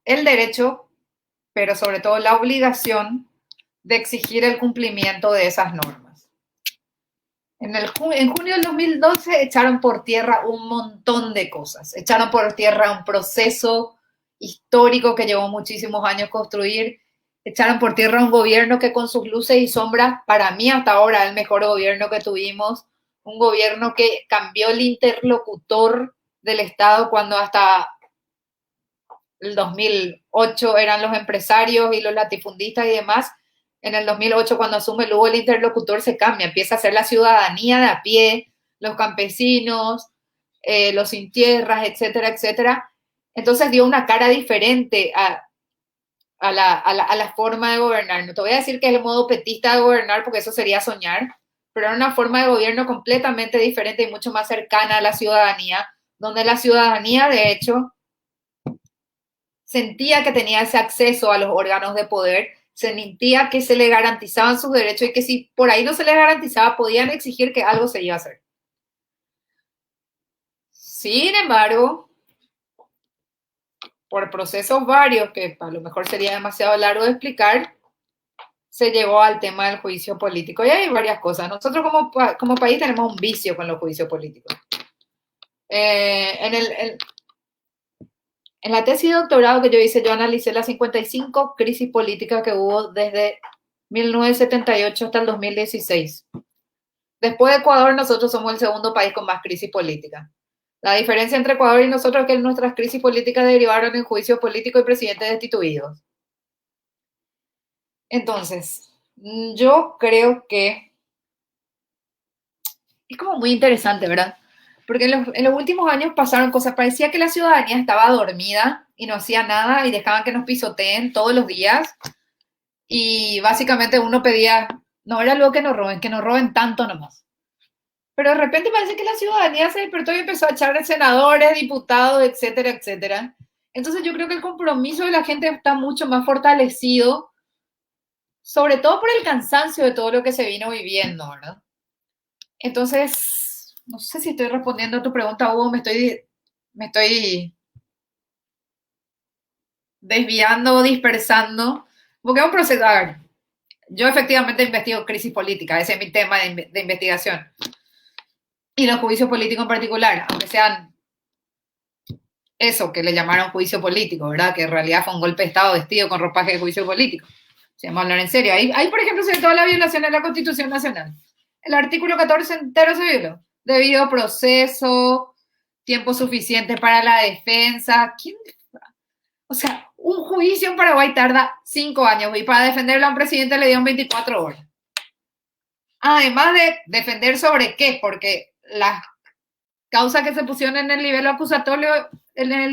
el derecho, pero sobre todo la obligación de exigir el cumplimiento de esas normas. En junio del 2012 echaron por tierra un montón de cosas. Echaron por tierra un proceso histórico que llevó muchísimos años construir. Echaron por tierra un gobierno que con sus luces y sombras, para mí hasta ahora el mejor gobierno que tuvimos. Un gobierno que cambió el interlocutor del Estado cuando hasta el 2008 eran los empresarios y los latifundistas y demás. En el 2008, cuando asume Lugo, el interlocutor se cambia, empieza a ser la ciudadanía de a pie, los campesinos, los sin tierras, etcétera, etcétera. Entonces dio una cara diferente a la forma de gobernar. No te voy a decir que es el modo petista de gobernar, porque eso sería soñar, pero era una forma de gobierno completamente diferente y mucho más cercana a la ciudadanía, donde la ciudadanía, de hecho, sentía que tenía ese acceso a los órganos de poder, sentía que se le garantizaban sus derechos y que si por ahí no se les garantizaba, podían exigir que algo se iba a hacer. Sin embargo, por procesos varios, que a lo mejor sería demasiado largo de explicar, se llegó al tema del juicio político. Y hay varias cosas. Nosotros como país tenemos un vicio con los juicios políticos. En la tesis de doctorado que yo hice, yo analicé las 55 crisis políticas que hubo desde 1978 hasta el 2016. Después de Ecuador, nosotros somos el segundo país con más crisis política. La diferencia entre Ecuador y nosotros es que nuestras crisis políticas derivaron en juicios políticos y presidentes destituidos. Entonces, yo creo que es como muy interesante, ¿verdad? Porque en los últimos años pasaron cosas, parecía que la ciudadanía estaba dormida y no hacía nada y dejaban que nos pisoteen todos los días. Y básicamente uno pedía, no era algo que nos roben tanto nomás. Pero de repente parece que la ciudadanía se despertó y empezó a echar senadores, diputados, etcétera, etcétera. Entonces yo creo que el compromiso de la gente está mucho más fortalecido, sobre todo por el cansancio de todo lo que se vino viviendo, ¿verdad? Entonces, no sé si estoy respondiendo a tu pregunta, Hugo, me estoy desviando, dispersando, porque es un proceso, a ver, yo efectivamente investigo crisis política, ese es mi tema de investigación. Y los juicios políticos en particular, aunque sean eso que le llamaron juicio político, ¿verdad? Que en realidad fue un golpe de Estado vestido con ropaje de juicio político. Si vamos a hablar en serio. Ahí, por ejemplo, se ve toda la violación de la Constitución Nacional. El artículo 14 entero se violó. Debido proceso, tiempo suficiente para la defensa. O sea, un juicio en Paraguay tarda 5 años y para defenderlo a un presidente le dieron 24 horas. Además de defender sobre qué, porque las causas que se pusieron en el nivel acusatorio en el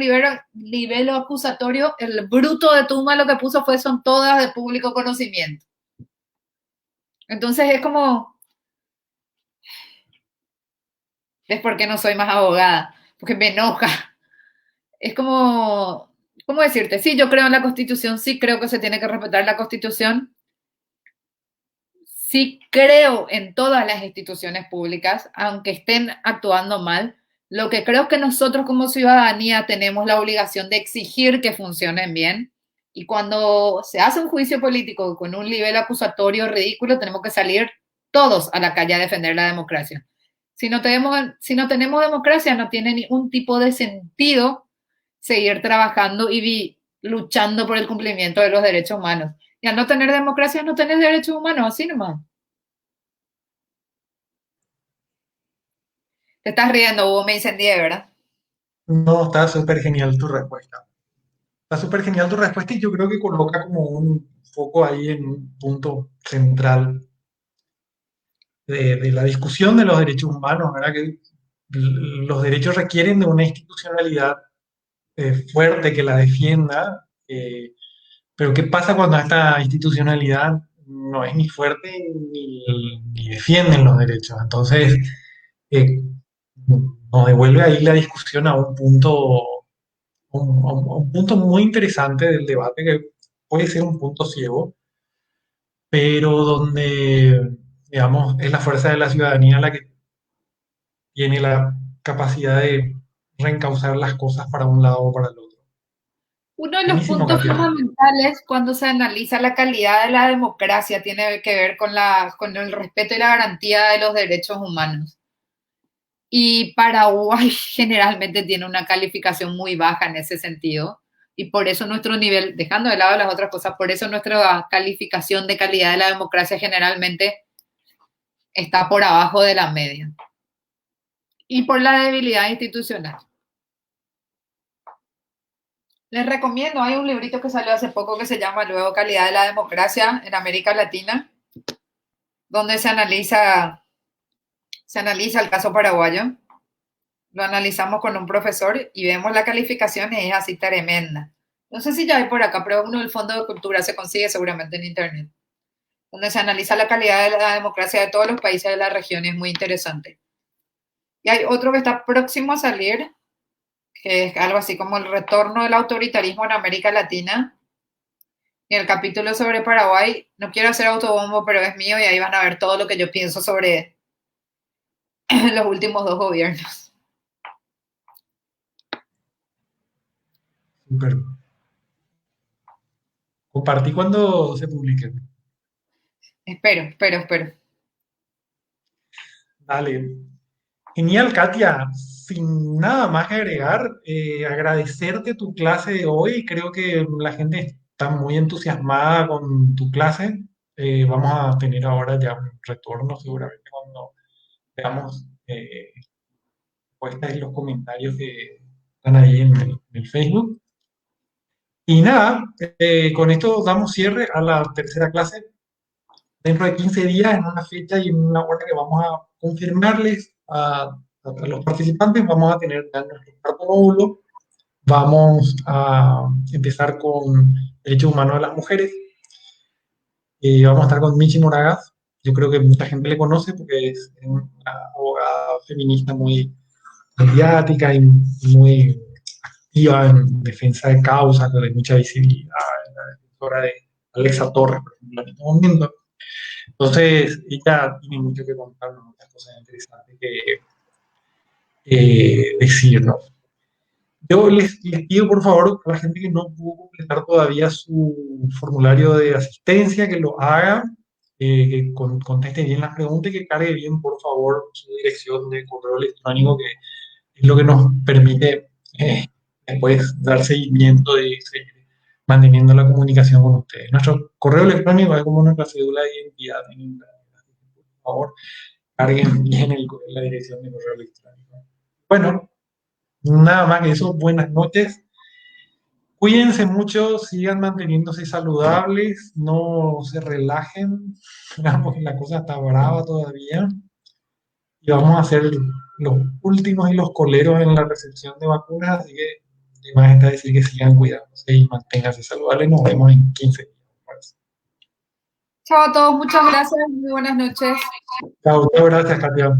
libelo acusatorio, el bruto de Tuma lo que puso fue son todas de público conocimiento. Entonces es como, es porque no soy más abogada, porque me enoja. Es como, ¿cómo decirte? Sí, yo creo en la Constitución, sí creo que se tiene que respetar la Constitución, sí creo en todas las instituciones públicas, aunque estén actuando mal. Lo que creo que nosotros como ciudadanía tenemos la obligación de exigir que funcionen bien. Y cuando se hace un juicio político con un nivel acusatorio ridículo, tenemos que salir todos a la calle a defender la democracia. Si no tenemos democracia, no tiene ningún tipo de sentido seguir trabajando y luchando por el cumplimiento de los derechos humanos. Y al no tener democracia, no tenés derechos humanos, así nomás. Te estás riendo, Hugo, me incendié, ¿verdad? No, está súper genial tu respuesta. Está súper genial tu respuesta y yo creo que coloca como un foco ahí en un punto central de la discusión de los derechos humanos, ¿verdad? Que los derechos requieren de una institucionalidad fuerte que la defienda, pero ¿qué pasa cuando esta institucionalidad no es ni fuerte ni defienden los derechos? Entonces, eh, nos devuelve ahí la discusión a un punto, a un punto muy interesante del debate, que puede ser un punto ciego, pero donde, digamos, es la fuerza de la ciudadanía la que tiene la capacidad de reencauzar las cosas para un lado o para el otro. Uno de los Buenísimo, puntos Katia. fundamentales cuando se analiza la calidad de la democracia tiene que ver con el respeto y la garantía de los derechos humanos. Y Paraguay generalmente tiene una calificación muy baja en ese sentido. Y por eso nuestro nivel, dejando de lado las otras cosas, por eso nuestra calificación de calidad de la democracia generalmente está por abajo de la media. Y por la debilidad institucional. Les recomiendo, hay un librito que salió hace poco que se llama Luego Calidad de la Democracia en América Latina, donde se analiza el caso paraguayo. Lo analizamos con un profesor y vemos la calificación y es así tremenda. No sé si ya hay por acá, pero uno del Fondo de Cultura se consigue seguramente en internet, donde se analiza la calidad de la democracia de todos los países de la región y es muy interesante. Y hay otro que está próximo a salir, que es algo así como el retorno del autoritarismo en América Latina. Y el capítulo sobre Paraguay, no quiero hacer autobombo, pero es mío y ahí van a ver todo lo que yo pienso sobre los últimos dos gobiernos. Súper. Compartí cuando se publique. Espero. Dale. Genial, Katia. Sin nada más que agregar, agradecerte tu clase de hoy. Creo que la gente está muy entusiasmada con tu clase. Vamos a tener ahora ya un retorno seguramente cuando veamos puestas en los comentarios que están ahí en el Facebook. Y nada, con esto damos cierre a la tercera clase. Dentro de 15 días, en una fecha y en una hora que vamos a confirmarles a los participantes, vamos a tener ya nuestro cuarto módulo. Vamos a empezar con derechos humanos de las mujeres. Vamos a estar con Michi Moragas. Yo creo que mucha gente le conoce porque es una abogada feminista muy mediática y muy activa en defensa de causas, de mucha visibilidad, la defensora de Alexa Torres, por ejemplo, en este momento. Entonces, ella tiene mucho que contarnos, muchas cosas interesantes que decirnos. Yo les pido, por favor, a la gente que no pudo completar todavía su formulario de asistencia, que lo haga, que conteste bien las preguntas y que cargue bien, por favor, su dirección de correo electrónico, que es lo que nos permite después dar seguimiento y seguir manteniendo la comunicación con ustedes. Nuestro correo electrónico es como nuestra cédula de identidad en internet. Por favor, carguen bien la dirección de correo electrónico. Bueno, nada más que eso. Buenas noches. Cuídense mucho, sigan manteniéndose saludables, no se relajen. Digamos, la cosa está brava todavía. Y vamos a ser los últimos y los coleros en la recepción de vacunas, así que de más está decir que sigan cuidándose y manténganse saludables. Nos vemos en 15 días. Chao a todos, muchas gracias y muy buenas noches. Chao, muchas gracias, Katia.